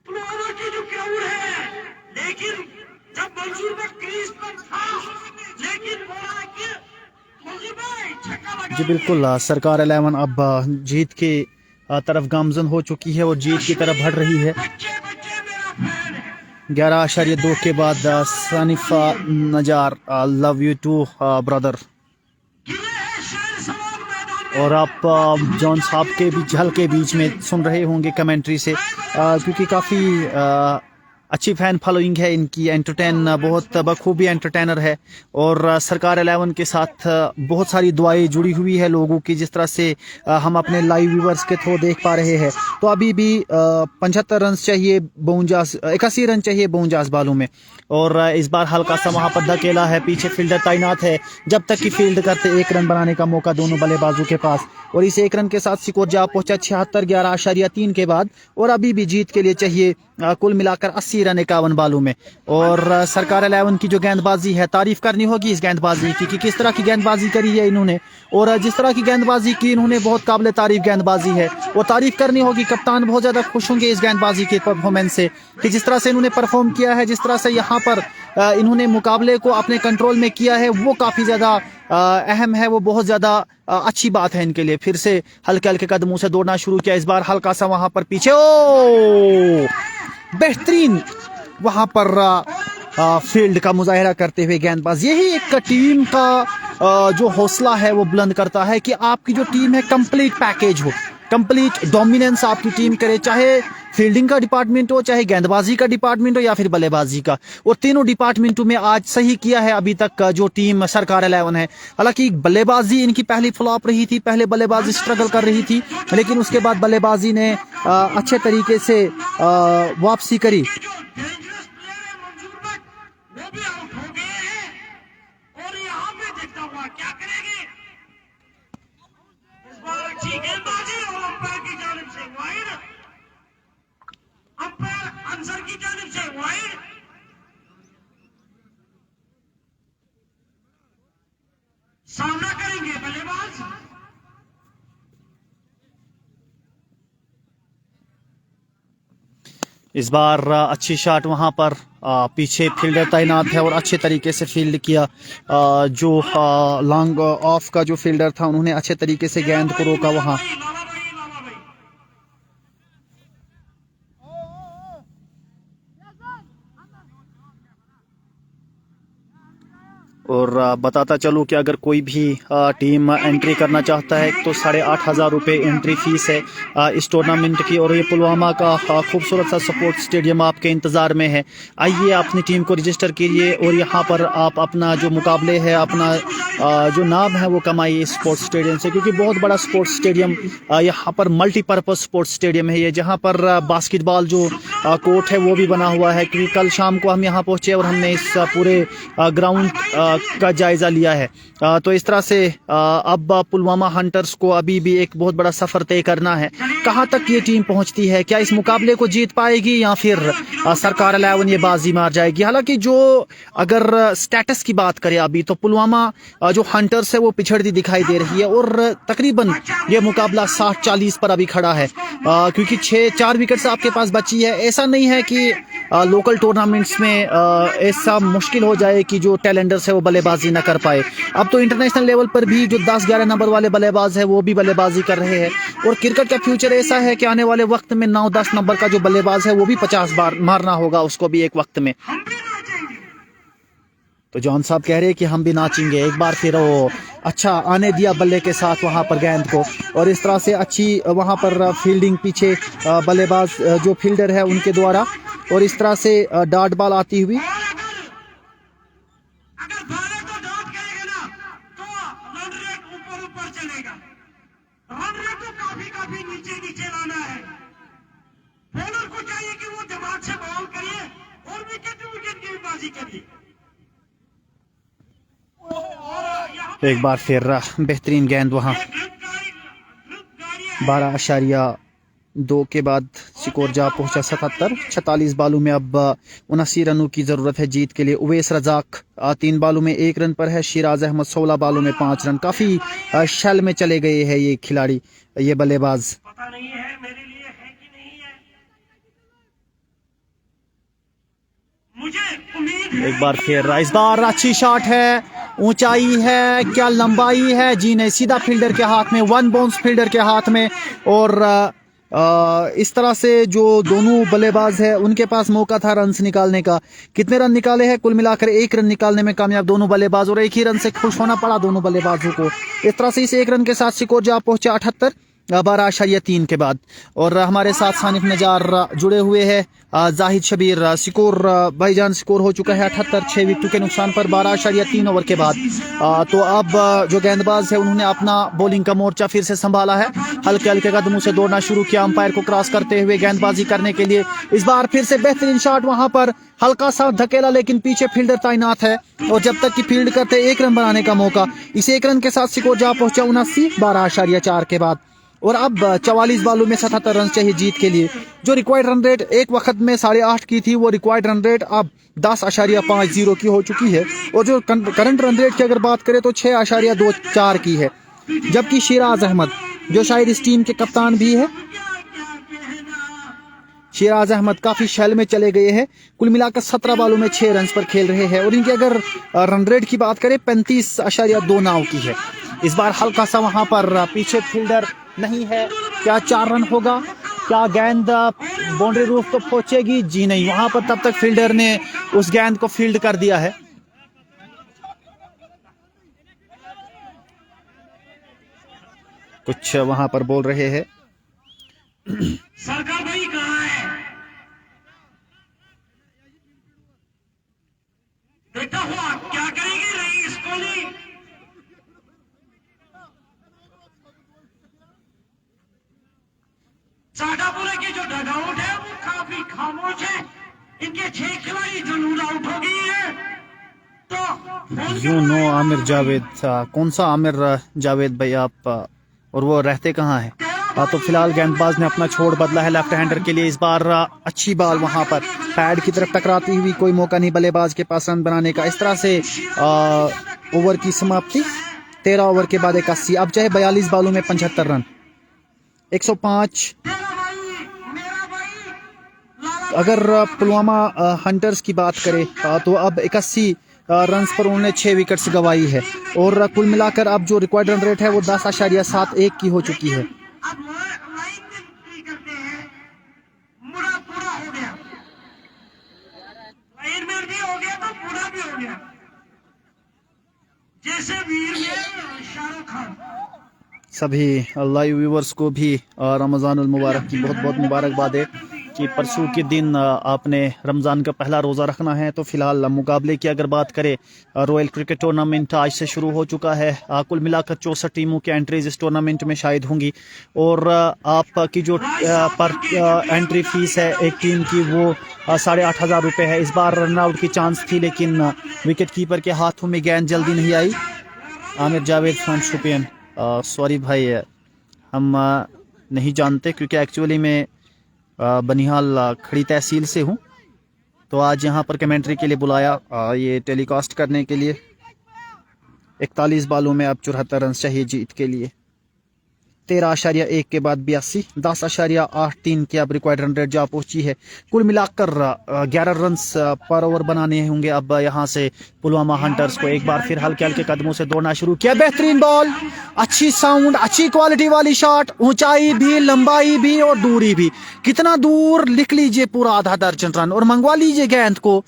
पुलवामा की जो क्राउड है, लेकिन जब मंसूर भट्ट क्रीज पर था, लेकिन बोला कि मंसूर भाई छक्का लगा। जी बिल्कुल, सरकार 11 अब जीत के तरफ गामजन हो चुकी है और जीत की तरफ बढ़ रही है। 11.2 के बाद सनीफा नजार, लव यू टू ब्रदर। और आप जॉन साहब के भी झल के बीच में सुन रहे होंगे कमेंट्री से, क्योंकि काफ़ी अच्छी फ़ैन फॉलोइंग है इनकी, एंटरटेन बहुत बखूबी एंटरटेनर है और सरकार 11 के साथ बहुत सारी दुआएं जुड़ी हुई है लोगों की, जिस तरह से हम अपने लाइव व्यूवर्स के थ्रू देख पा रहे हैं। तो अभी भी 75 रन चाहिए 81 रन चाहिए 52 बालों में और इस बार हल्का सा वहाँ पर धकेला है, पीछे फील्डर तैनात है, जब तक कि फील्ड करते 1 रन बनाने का मौका दोनों बल्लेबाजों के पास, और इस 1 रन के साथ स्कोर जा पहुंचा 76, 11.3 के बाद, और अभी भी जीत के लिए चाहिए कुल मिलाकर 80 रन 51 बालों में। और सरकार 11 की जो गेंदबाजी है, तारीफ करनी होगी इस गेंदबाजी की कि किस तरह की गेंदबाजी करी है इन्होंने, और जिस तरह की गेंदबाजी की इन्होंने बहुत काबिल तारीफ गेंदबाजी है, वो तारीफ करनी होगी। कप्तान बहुत ज़्यादा खुश होंगे इस गेंदबाजी के परफॉर्मेंस से कि जिस तरह से इन्होंने परफॉर्म किया है, जिस तरह से यहाँ पर इन्होंने मुकाबले को अपने कंट्रोल में किया है, वो काफ़ी ज़्यादा अहम है, वो बहुत ज़्यादा अच्छी बात है इनके लिए। फिर से हल्के हल्के कदमों से दौड़ना शुरू किया, इस बार हल्का सा वहाँ पर पीछे, ओ बेहतरीन वहाँ पर फील्ड का मुजाहिरा करते हुए गेंदबाज। यही एक टीम का जो हौसला है वो बुलंद करता है कि आपकी जो टीम है कंप्लीट पैकेज हो, कंप्लीट डोमिनेंस आपकी टीम करे, चाहे फील्डिंग का डिपार्टमेंट हो, चाहे गेंदबाजी का डिपार्टमेंट हो या फिर बल्लेबाजी का, और तीनों डिपार्टमेंटों में आज सही किया है अभी तक जो टीम सरकार 11 है। हालांकि बल्लेबाजी इनकी पहली फ्लॉप रही थी, पहले बल्लेबाजी स्ट्रगल कर रही थी, लेकिन उसके बाद बल्लेबाजी ने अच्छे तरीके से वापसी करी। सामना करेंगे बल्लेबाज। इस बार अच्छी शॉट वहां पर, पीछे फील्डर तैनात है और अच्छे तरीके से फील्ड किया। जो लॉन्ग ऑफ का जो फील्डर था उन्होंने अच्छे तरीके से गेंद को रोका वहां। और बताता चलूँ कि अगर कोई भी टीम एंट्री करना चाहता है तो 8,500 रुपये एंट्री फीस है इस टूर्नामेंट की। और ये पुलवामा का खूबसूरत सा स्पोर्ट्स स्टेडियम आपके इंतज़ार में है। आइए अपनी टीम को रजिस्टर कीजिए और यहाँ पर आप अपना जो मुकाबले है, अपना जो नाम है वो कमाइए स्पोर्ट्स स्टेडियम से, क्योंकि बहुत बड़ा स्पोर्ट्स स्टेडियम यहाँ पर मल्टीपर्पज़ स्पोर्ट्स स्टेडियम है ये, जहाँ पर बास्केटबॉल जो कोर्ट है वो भी बना हुआ है। क्योंकि कल शाम को हम यहाँ पहुँचे और हमने इस पूरे ग्राउंड का जायज़ा लिया है। तो इस तरह से अब पुलवामा हंटर्स को अभी भी एक बहुत बड़ा सफ़र तय करना है। कहाँ तक ये टीम पहुँचती है, क्या इस मुकाबले को जीत पाएगी या फिर सरकार 11 ये बाजी मार जाएगी। हालांकि जो अगर स्टेटस की बात करें अभी तो पुलवामा जो हंटर्स है वो पिछड़ती दिखाई दे रही है और तकरीबन ये मुकाबला 60-40 पर अभी खड़ा है, क्योंकि 4 विकेट्स आपके पास बची है। ऐसा नहीं है कि लोकल टूर्नामेंट्स में ऐसा मुश्किल हो जाए कि जो टेलेंडर्स है वो बल्लेबाजी न कर पाए। अब तो इंटरनेशनल लेवल पर भी जो 10-11 नंबर वाले बल्लेबाज है वो भी बल्लेबाजी कर रहे हैं। और क्रिकेट का फ्यूचर ऐसा है कि आने वाले वक्त में 9-10 नंबर का जो बल्लेबाज है वो भी 50 बार मारना होगा उसको भी एक वक्त में। तो जॉन साहब कह रहे हैं कि हम भी नाचेंगे। एक बार फिर वो अच्छा आने दिया बल्ले के साथ वहां पर गेंद को, और इस तरह से अच्छी वहां पर फील्डिंग पीछे बल्लेबाज जो फील्डर है उनके द्वारा, और इस तरह से डॉट बॉल आती हुई। अगर बॉलर को डॉट करेगा ना तो रन रेट ऊपर ऊपर चलेगा। रन रेट को काफी नीचे नीचे लाना है। बॉलर को चाहिए कि वो दिमाग से बॉल करिए और विकेट टू विकेट गेंदबाजी करिए। एक बार फिर बेहतरीन गेंद वहां 12.2 के बाद स्कोर जा पहुंचा 77। 46 बालों में अब 79 रनों की जरूरत है जीत के लिए। उवैस रजाक 3 बालों में 1 रन पर है। शिराज अहमद 16 बालों में 5 रन। काफी शल में चले गए हैं ये खिलाड़ी, ये बल्लेबाज। पता नहीं है मेरे लिए है कि नहीं है, मुझे उम्मीद है। एक बार फिर इस बार अच्छी शॉट है, ऊंचाई है, क्या लंबाई है, जी नहीं, सीधा फील्डर के हाथ में, 1 बाउंस फील्डर के हाथ में। और इस तरह से जो दोनों बल्लेबाज है उनके पास मौका था रन निकालने का। कितने रन निकाले हैं? कुल मिलाकर 1 रन निकालने में कामयाब दोनों बल्लेबाज, और 1 ही रन से खुश होना पड़ा दोनों बल्लेबाजों को। इस तरह से इस 1 रन के साथ स्कोर जा पहुंचा 78 12.3 के बाद। और हमारे साथ सानिफ नजार जुड़े हुए हैं, जाहिद शबीर। स्कोर भाईजान स्कोर हो चुका है 78, 6 विकेटों के नुकसान पर 12.3 ओवर के बाद। तो अब जो गेंदबाज है उन्होंने अपना बॉलिंग का मोर्चा फिर से संभाला है, हल्के हल्के कदमों से दौड़ना शुरू किया अंपायर को क्रॉस करते हुए गेंदबाजी करने के लिए। इस बार फिर से बेहतरीन शॉट, वहां पर हल्का सा धकेला लेकिन पीछे फील्डर तैनात है, और जब तक कि फील्ड करते 1 रन बनाने का मौका। इस 1 रन के साथ स्कोर जा पहुंचा 79 12.4 के बाद। और अब 44 बालों में 77 रन चाहिए जीत के लिए। जो रिक्वायर्ड रन रेट एक वक्त में 8.5 की थी, वो रिक्वायर्ड रन रेट अब 10.50 की हो चुकी है। और जो करंट रन रेट की अगर बात करें तो 6.24 की है। जबकि शिराज अहमद जो शायद इस टीम के कप्तान भी है, शिराज अहमद काफी शैल में चले गए हैं। कुल मिलाकर 17 बालों में 6 रन पर खेल रहे हैं, और इनकी अगर रन रेट की बात करें 35.29 की है। इस बार हल्का सा वहां पर पीछे फील्डर नहीं है, क्या 4 रन होगा? क्या गेंद बाउंड्री रूफ तो पहुंचेगी? जी नहीं, वहां पर तब तक फील्डर ने उस गेंद को फील्ड कर दिया है। कुछ वहां पर बोल रहे हैं। सरकार भाई कहाँ है? देखा हुआ क्या करेगी रईस कोहली? साडापुरे की जो डगआउट है वो काफी खामोश है। इनके 6 खिलाड़ी जो लूल आउट हो गई है। तो यू नो आमिर जावेद, कौन सा आमिर जावेद भाई आप, और वो रहते कहाँ हैं? तो फिलहाल गेंदबाज ने अपना छोड़ बदला है लेफ्ट हैंडर के लिए। इस बार अच्छी बॉल वहां पर पैड की तरफ टकराती हुई, कोई मौका नहीं बल्लेबाज के पास रन बनाने का। इस तरह से ओवर की समाप्ति 13 ओवर के बाद 81। अब चाहे 42 बालों में 75 रन, 105। अगर पुलवामा हंटर्स की बात करें तो अब 81 रन पर उन्होंने 6 विकेट्स गंवाई है, और कुल मिलाकर अब जो रिक्वायर्ड रन रेट है वो 10.71 की हो चुकी है। अब लाइन में करते हैं, मुड़ा पूरा हो गया, लाइन में भी हो गया तो पूरा भी हो गया। सभी लाइव व्यूवर्स को भी रमज़ानुल मुबारक की बहुत बहुत मुबारकबाद है कि परसों के दिन आपने रमज़ान का पहला रोज़ा रखना है। तो फिलहाल मुकाबले की अगर बात करें, रॉयल क्रिकेट टूर्नामेंट आज से शुरू हो चुका है। कुल मिलाकर 64 टीमों की एंट्रीज इस टूर्नामेंट में शायद होंगी और आपकी जो पर एंट्री फीस है एक टीम की वो 8,500 रुपये है। इस बार रन आउट की चांस थी लेकिन विकेट कीपर के हाथों में गेंद जल्दी नहीं आई। आमिर जावेद फ्रॉम शोपियन, सॉरी भाई, हम नहीं जानते क्योंकि एक्चुअली मैं बनिहाल खड़ी तहसील से हूँ। तो आज यहाँ पर कमेंट्री के लिए बुलाया ये टेलीकास्ट करने के लिए। 41 बालों में अब 74 रन चाहिए जीत के लिए। 13.1 के बाद 82, 10.83 की अब रिक्वायर्ड रन रेट जा पहुंची है। कुल मिलाकर 11 रन पर ओवर बनाने होंगे अब यहाँ से पुलवामा हंटर्स को। एक बार फिर हल्के हल्के कदमों से दौड़ना शुरू किया। बेहतरीन बॉल, अच्छी साउंड, अच्छी क्वालिटी वाली शॉट, ऊंचाई भी, लंबाई भी और दूरी भी। कितना दूर, लिख लीजिए पूरा आधा दर्जन रन और मंगवा लीजिए गेंद को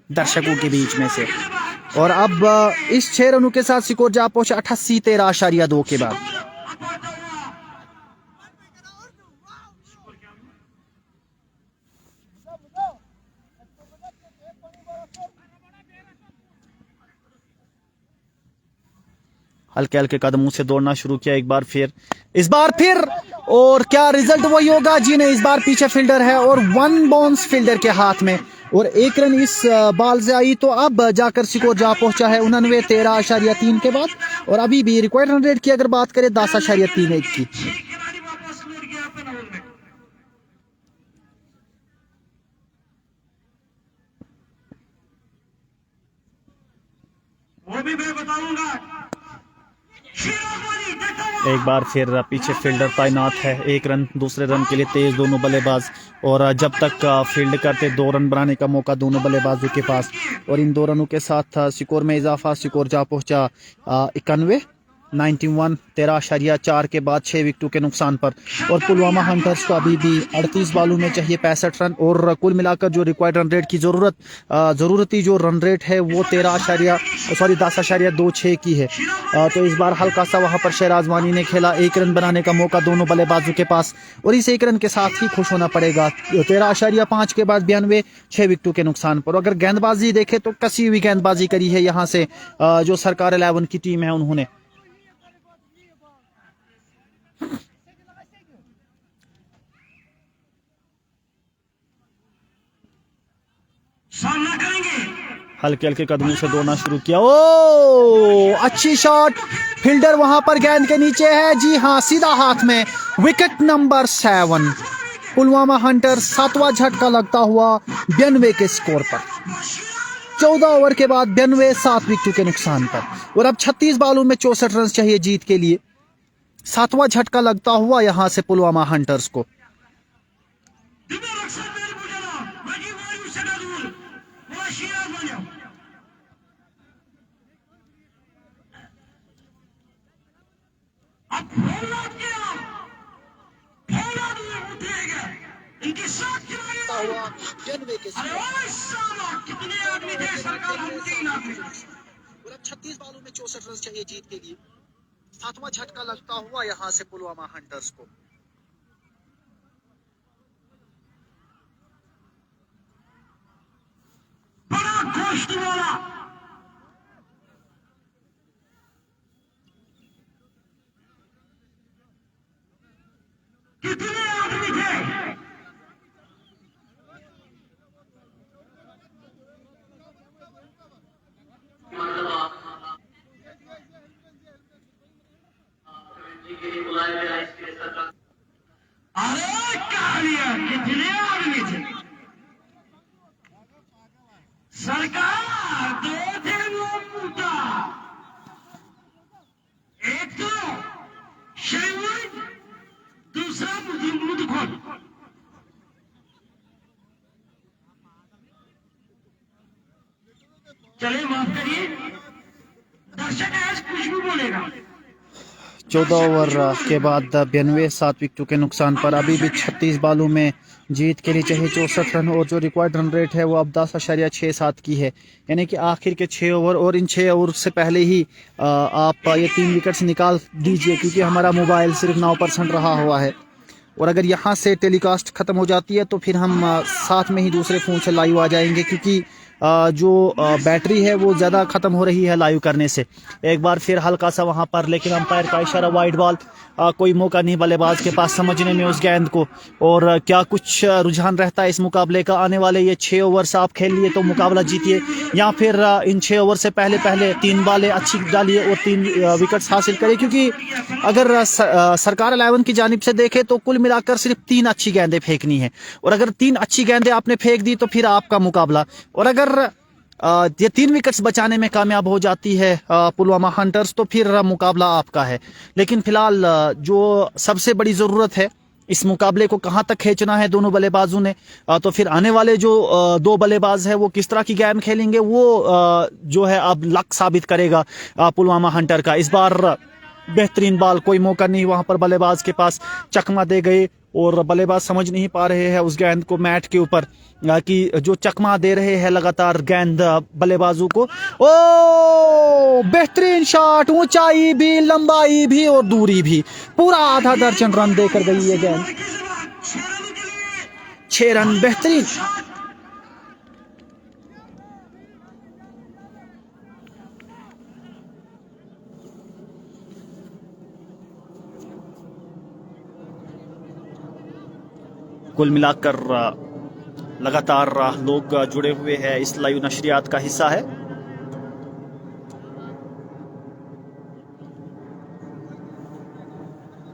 दर्शकों के बीच में से। और अब इस 6 रनों के साथ स्कोर जा पहुंचा 88, 13.2 के बाद। हल्के हल्के कदमों से दौड़ना शुरू किया एक बार फिर, इस बार फिर, और क्या रिजल्ट वही होगा? जी नहीं, इस बार पीछे फील्डर है और 1 बाउंस फील्डर के हाथ में और 1 रन इस बॉल से आई। तो अब जाकर स्कोर जा पहुंचा है 89, 13.3 के बाद। और अभी भी रिक्वायर्ड रन रेट की अगर बात करें 10.31 की। वो भी मैं बताऊंगा। एक बार फिर पीछे फील्डर तैनात है। 1 रन, दूसरे रन के लिए तेज दोनों बल्लेबाज। और जब तक फील्ड करते 2 रन बनाने का मौका दोनों बल्लेबाजों के पास। और इन 2 रनों के साथ स्कोर में इजाफा, स्कोर जा पहुंचा 91, 91, 13.4 के बाद 6 विकेटों के नुकसान पर। और पुलवामा हंटर्स को अभी भी 38 बालों में चाहिए 65 रन और कुल मिलाकर जो रिक्वायर्ड रन रेट की ज़रूरती जो रन रेट है वो 10.26 की है। तो इस बार हल्का सा वहां पर शहराज वानी ने खेला। 1 रन बनाने का मौका दोनों बल्लेबाजों के पास और इस 1 रन के साथ ही खुश होना पड़ेगा। 13.5 के बाद 92, 6 विकेटों के नुकसान पर। अगर गेंदबाजी देखे तो कसी हुई गेंदबाजी करी है यहाँ से जो सरकार 11 की टीम है उन्होंने। सामना करेंगे। हल्के हल्के कदमों से दौड़ना शुरू किया। ओ अच्छी शॉट, फील्डर वहां पर गेंद के नीचे है। जी हाँ, सीधा हाथ में। Wicket number 7। पुलवामा हंटर 7वां झटका लगता हुआ 92 के स्कोर पर। 14 ओवर के बाद 92, 7 विकेटों के नुकसान पर। और अब 36 बालों में 64 रन चाहिए जीत के लिए। 7वां झटका लगता हुआ यहां से पुलवामा हंटर्स को। इनके साथ कितने आदमी थे सरकार, हम 3 आदमी। 36 बालों में 64 रन चाहिए जीत के लिए। 7वां झटका लगता हुआ यहां से पुलवामा हंटर्स को। बड़ा गोश्त वाला कितने आदमी थे? अरे कहानियां, कितने आदमी थे? सरकार 2 थे वो पूछा। एक तो शहीद, दूसरा मुदखल। चलिए माफ करिए, दर्शक आज कुछ भी बोलेगा। 14 ओवर के बाद 92 7 विकेटों के नुकसान पर अभी भी 36 बालों में जीत के लिए चाहिए 64 रन और जो रिक्वायर्ड रन रेट है वो अब 10.67 की है, यानी कि आखिर के 6 ओवर और इन 6 ओवर से पहले ही आप ये 3 विकेट्स निकाल दीजिए, क्योंकि हमारा मोबाइल सिर्फ 9% रहा हुआ है और अगर यहाँ से टेलीकास्ट ख़त्म हो जाती है तो फिर हम साथ में ही दूसरे फ़ोन से लाइव आ जाएंगे, क्योंकि जो बैटरी है वो ज़्यादा ख़त्म हो रही है लाइव करने से। एक बार फिर हल्का सा वहाँ पर, लेकिन अंपायर का इशारा वाइड बॉल, कोई मौका नहीं बल्लेबाज के पास समझने में उस गेंद को। और क्या कुछ रुझान रहता है इस मुकाबले का, आने वाले ये 6 ओवर से आप खेल लिए तो मुकाबला जीतिए, या फिर इन 6 ओवर से पहले 3 बालें अच्छी डालिए और 3 विकेट्स हासिल करिए, क्योंकि अगर सरकार 11 की जानिब से देखे तो कुल मिलाकर सिर्फ 3 अच्छी गेंदें फेंकनी है, और अगर 3 अच्छी गेंदें आपने फेंक दी तो फिर आपका मुकाबला। और अगर ये 3 विकेट्स बचाने में कामयाब हो जाती है पुलवामा हंटर्स तो फिर मुकाबला आपका है। लेकिन फिलहाल जो सबसे बड़ी ज़रूरत है इस मुकाबले को कहां तक खींचना है दोनों बल्लेबाजों ने, तो फिर आने वाले जो 2 बल्लेबाज है वो किस तरह की गेम खेलेंगे वो जो है अब लक साबित करेगा पुलवामा हंटर का। इस बार बेहतरीन बॉल, कोई मौका नहीं वहां पर बल्लेबाज के पास, चकमा दे गए और बल्लेबाज समझ नहीं पा रहे हैं उस गेंद को मैट के ऊपर, कि जो चकमा दे रहे हैं लगातार गेंद बल्लेबाजों को। ओ बेहतरीन शॉट, ऊंचाई भी, लंबाई भी और दूरी भी, पूरा आधा दर्जन रन देकर गई ये गेंद। 6 रन, बेहतरीन। कुल मिलाकर लगातार लोग जुड़े हुए हैं, इस लाइव नशरियात का हिस्सा है।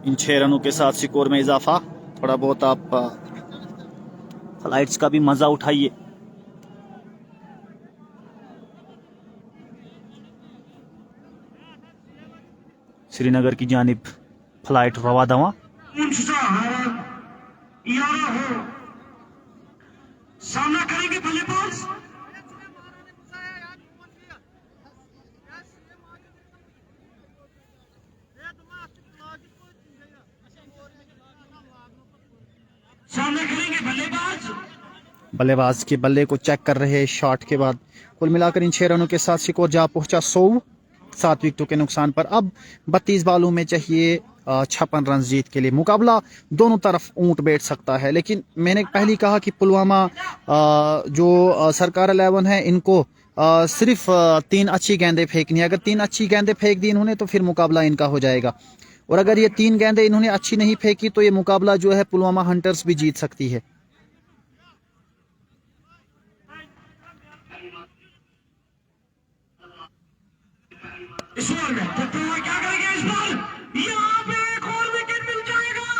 इन 6 रनों के साथ स्कोर में इजाफा, थोड़ा बहुत आप फ्लाइट्स का भी मजा उठाइए। श्रीनगर की जानिब फ्लाइट रवा दवा। सामना करेंगे बल्लेबाज। सामना करेंगे बल्लेबाज के बल्ले को चेक कर रहे शॉट के बाद। कुल मिलाकर इन 6 रनों के साथ स्कोर जा पहुंचा 100, 7 विकेटों के नुकसान पर। अब 32 बालों में चाहिए 56 रन जीत के लिए। मुकाबला दोनों तरफ ऊंट बैठ सकता है, लेकिन मैंने पहले कहा कि पुलवामा जो सरकार 11 है इनको सिर्फ 3 अच्छी गेंदें फेंकनी है। अगर 3 अच्छी गेंदें फेंक दी इन्होंने तो फिर मुकाबला इनका हो जाएगा, और अगर ये 3 गेंदें इन्होंने अच्छी नहीं फेंकी तो ये मुकाबला जो है पुलवामा हंटर्स भी जीत सकती है।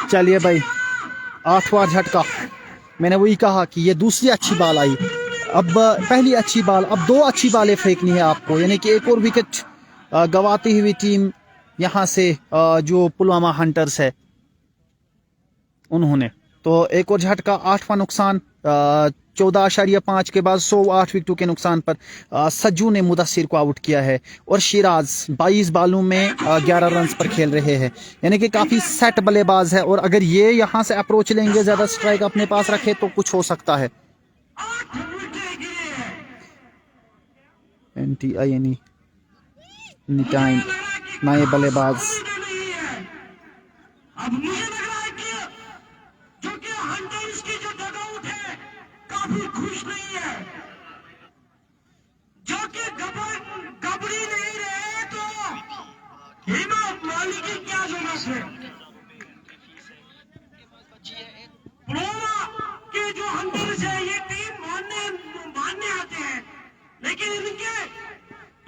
चलिए भाई, 8वां झटका। मैंने वही कहा कि ये दूसरी अच्छी बॉल आई, अब पहली अच्छी बॉल, अब 2 अच्छी बॉलें फेंकनी है आपको, यानी कि एक और विकेट गवाती हुई टीम यहाँ से जो पुलवामा हंटर्स है उन्होंने। तो एक और झटका, 8वां नुकसान, 14.5 के बाद 108 विकेटों के नुकसान पर सज्जू ने मुदस्सिर को आउट किया है, और शिराज 22 बालों में 11 रन पर खेल रहे हैं, यानी कि काफी सेट बल्लेबाज है। और अगर ये यहाँ से अप्रोच लेंगे, ज्यादा स्ट्राइक अपने पास रखे तो कुछ हो सकता है। नए बल्लेबाज अब मुझे लग रहा है कि जो कि हंटर्स की जो डगआउट है काफी खुश नहीं है, जो कि गबड़ी नहीं रहे तो हिम्मत माली की क्या जरूरत है। पुलवामा के जो हंटर्स है ये टीम मानने आते हैं, लेकिन इनके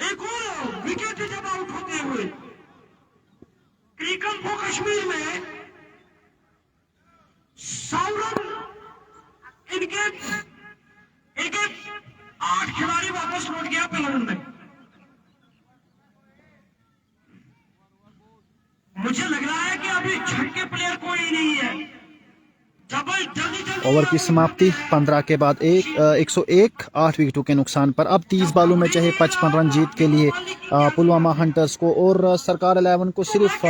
एक और विकेट जब आउट होते हुए क्रिकेट को कश्मीर में 100 रन इनके 8 खिलाड़ी वापस लौट गया पेलवन में। मुझे लग रहा है कि अभी छक्के प्लेयर कोई नहीं है, डबल जल्दी ओवर की समाप्ति 15 के बाद 101 8 विकेटों के नुकसान पर। अब 30 बालों में चाहिए 55 रन जीत के लिए पुलवामा हंटर्स को, और सरकार 11 को सिर्फ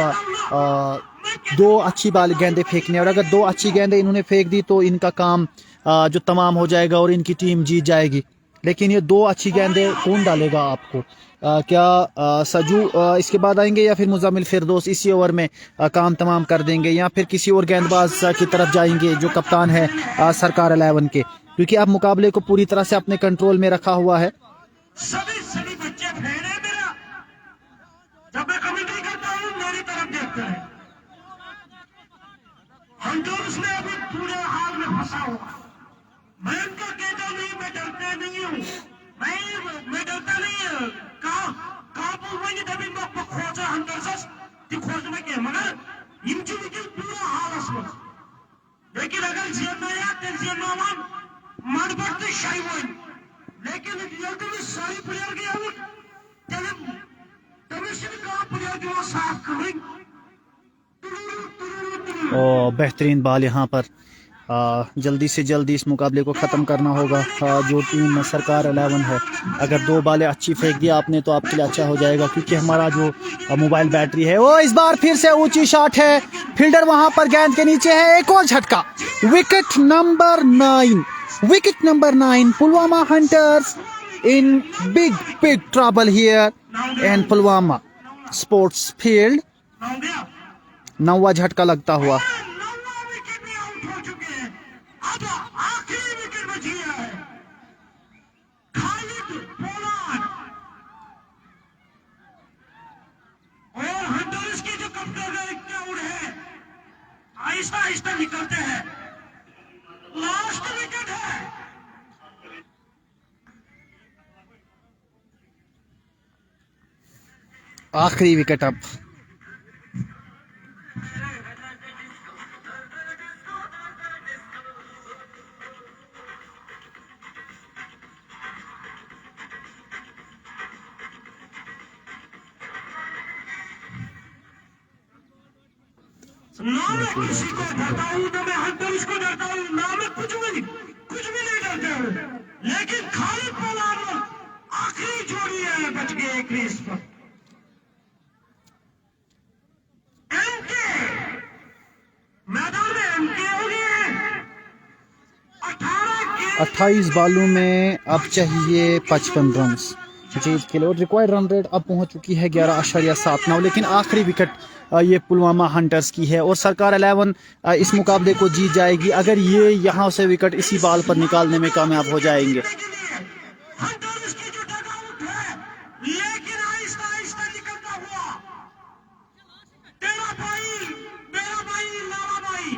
2 अच्छी बाल गेंदें फेंकने, और अगर 2 अच्छी गेंदें इन्होंने फेंक दी तो इनका काम जो तमाम हो जाएगा और इनकी टीम जीत जाएगी। लेकिन ये 2 अच्छी गेंदें कौन डालेगा आपको? क्या सजू इसके बाद आएंगे या फिर मुजामिल फिरदौस इसी ओवर में काम तमाम कर देंगे, या फिर किसी और गेंदबाज की तरफ जाएंगे जो कप्तान है सरकार 11 के, क्योंकि अब मुकाबले को पूरी तरह से अपने कंट्रोल में रखा हुआ है। सभी बच्चे फेरे मेरा, जब मैं कमेंट्री करता हूँ मेरी तरफ देखते हैं। हंटर्स में अभी पूरे हाल में फंसा हुआ, मैं उनका कहता नहीं, मैं डरता नहीं हूँ, मैं डरता नहीं हूँ। काबू वही दबी में खोजा हंटर्स ती खोजना के मगर इनकी पूरा हाल असमझ, लेकिन अगर जीना या तेल जीना मान मन बढ़ते शाही हुई, लेकिन ये तो सारी प्लेयर की आउट तभी से का प्लेयर जो साफ करें। और बेहतरीन बाल यहाँ पर जल्दी से जल्दी इस मुकाबले को ख़त्म करना होगा। जो टीम सरकार 11 है, अगर 2 बालें अच्छी फेंक दिया आपने तो आपके लिए अच्छा हो जाएगा, क्योंकि हमारा जो मोबाइल बैटरी है वो इस बार फिर से ऊंची शॉट है, फील्डर वहां पर गेंद के नीचे है, एक और झटका, wicket number 9, wicket number 9। Pulwama hunters in big trouble here in Pulwama sports field. 9वां झटका लगता हुआ। आखिरी विकेट बची है खालिद पोलार्ड, और हंटर्स की जो कप्तान आउट है, आहिस्ता आहिस्ता निकलते हैं, लास्ट विकेट है। आखिरी विकेट अब ना मैं किसी को डरता हूँ, ना मैं हंटर्स को डरता हूँ, ना मैं कुछ भी नहीं डरते हूँ, लेकिन खालिद पोलार्ड आखिरी जोड़ी है, बच गए क्रीज पर। एमके मैदान में एमके हो गए 28 बालों में अब चाहिए 55 रन जीत के लिए, और रिक्वायर्ड रन रेट अब पहुंच चुकी है 11.79। लेकिन आखिरी विकेट ये पुलवामा हंटर्स की है, और सरकार 11 इस मुकाबले को जीत जाएगी अगर ये यहां से विकेट इसी बाल पर निकालने में कामयाब हो जाएंगे। हंटर्स की जो डगआउट है, लेकिन आहिस्ता आहिस्ता निकलता हुआ तेरा भाई, मेरा भाई, लाला भाई,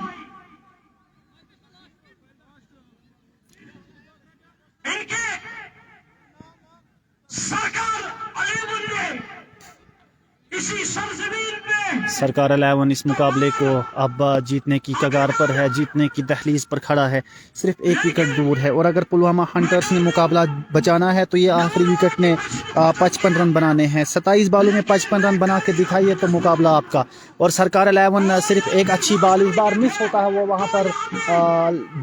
इनके सरकार 11 ने इसी सरजमीन पे सरकार 11 इस मुकाबले को अब जीतने की कगार पर है, जीतने की दहलीज पर खड़ा है, सिर्फ 1 विकेट दूर है, और अगर पुलवामा हंटर्स ने मुकाबला बचाना है तो ये आखिरी विकेट ने 55 रन बनाने हैं। 27 बालों में 55 रन बना के दिखाइए तो मुकाबला आपका। और सरकार 11 सिर्फ एक अच्छी बाल इस बार मिस होता है, वो वहाँ पर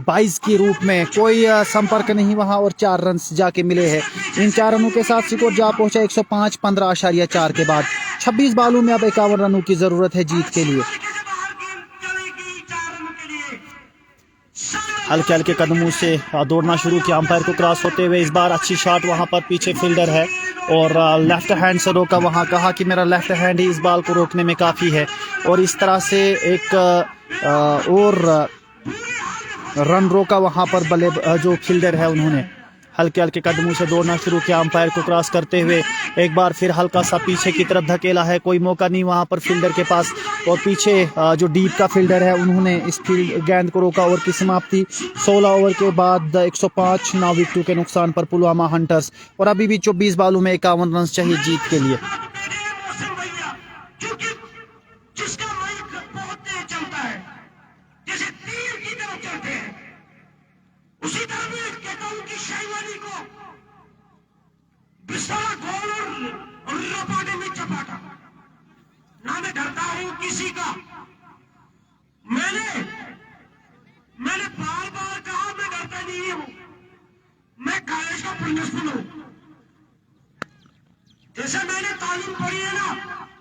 22 के रूप में कोई संपर्क नहीं वहाँ, और 4 रन जाके मिले हैं। इन 4 रनों के साथ स्कोर जा पहुंचा 105 15.4 के बाद। 26 बालों में अब 51 रनों की जरूरत है जीत के लिए। हल्के हल्के कदमों से दौड़ना शुरू किया अंपायर को क्रॉस होते हुए। इस बार अच्छी शॉट, वहां पर पीछे फील्डर है और लेफ्ट हैंड से रोका, वहां कहा कि मेरा लेफ्ट हैंड ही इस बॉल को रोकने में काफ़ी है, और इस तरह से एक और रन रोका वहां पर बल्ले जो फील्डर है उन्होंने। हल्के हल्के कदमों से दौड़ना शुरू किया अंपायर को क्रॉस करते हुए। एक बार फिर हल्का सा पीछे की तरफ धकेला है, कोई मौका नहीं वहां पर फील्डर के पास, और पीछे जो डीप का फील्डर है उन्होंने इस फील्ड गेंद को रोका। ओवर की समाप्ति 16 ओवर के बाद 105 9 विकेटों के नुकसान पर पुलवामा हंटर्स, और अभी भी 24 बालों में 51 रन चाहिए जीत के लिए। उसी तरह मैं कहता हूं कि शाहीवाली को बिस्तारा गोल और रपाटे में चपाटा, ना मैं डरता हूं किसी का। मैंने बार बार कहा स्पिनर्स को लो। जैसे मैंने तालीम पढ़ी है ना,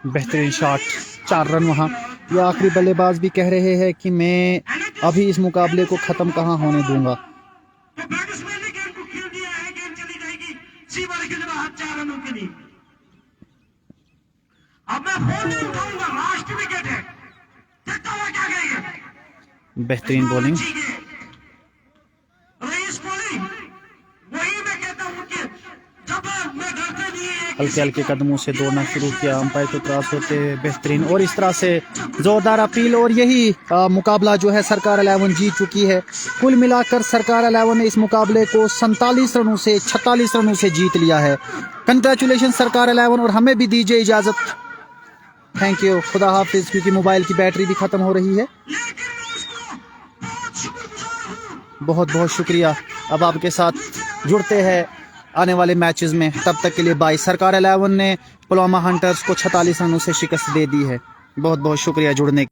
बेहतरीन शॉट, 4 रन वहाँ। ये आखिरी बल्लेबाज भी कह रहे हैं कि मैं अभी इस मुकाबले को ख़त्म कहाँ होने दूंगा। तो बैट्समैन ने गेंद को खेल दिया है, गेंद चली जाएगी सी वाले के जवाब 4 रनों के लिए। अब मैं फोन नहीं उठाऊंगा, लास्ट विकेट है, देखता हुआ क्या करेंगे। बेहतरीन बॉलिंग, रईस बॉलिंग, वही मैं कहता हूं कि जब मैं डरते नहीं है हल्के हल्के कदमों से दौड़ना शुरू किया, अंपायर को त्रास होते बेहतरीन, और इस तरह से जोरदार अपील। और यही मुकाबला जो है सरकार 11 जीत चुकी है। कुल मिलाकर सरकार 11 ने इस मुकाबले को 47 रनों से 46 रनों से जीत लिया है। कंग्रेचुलेशन सरकार 11, और हमें भी दीजिए इजाज़त। थैंक यू, खुदा हाफिज़, क्योंकि मोबाइल की बैटरी भी ख़त्म हो रही है। लेकिन मैं उसको बहुत शुक्रगुजार हूं। बहुत बहुत शुक्रिया। अब आपके साथ जुड़ते हैं आने वाले मैचेस में, तब तक के लिए बाय। सरकार 11 ने पुलवामा हंटर्स को 46 रनों से शिकस्त दे दी है। बहुत बहुत शुक्रिया जुड़ने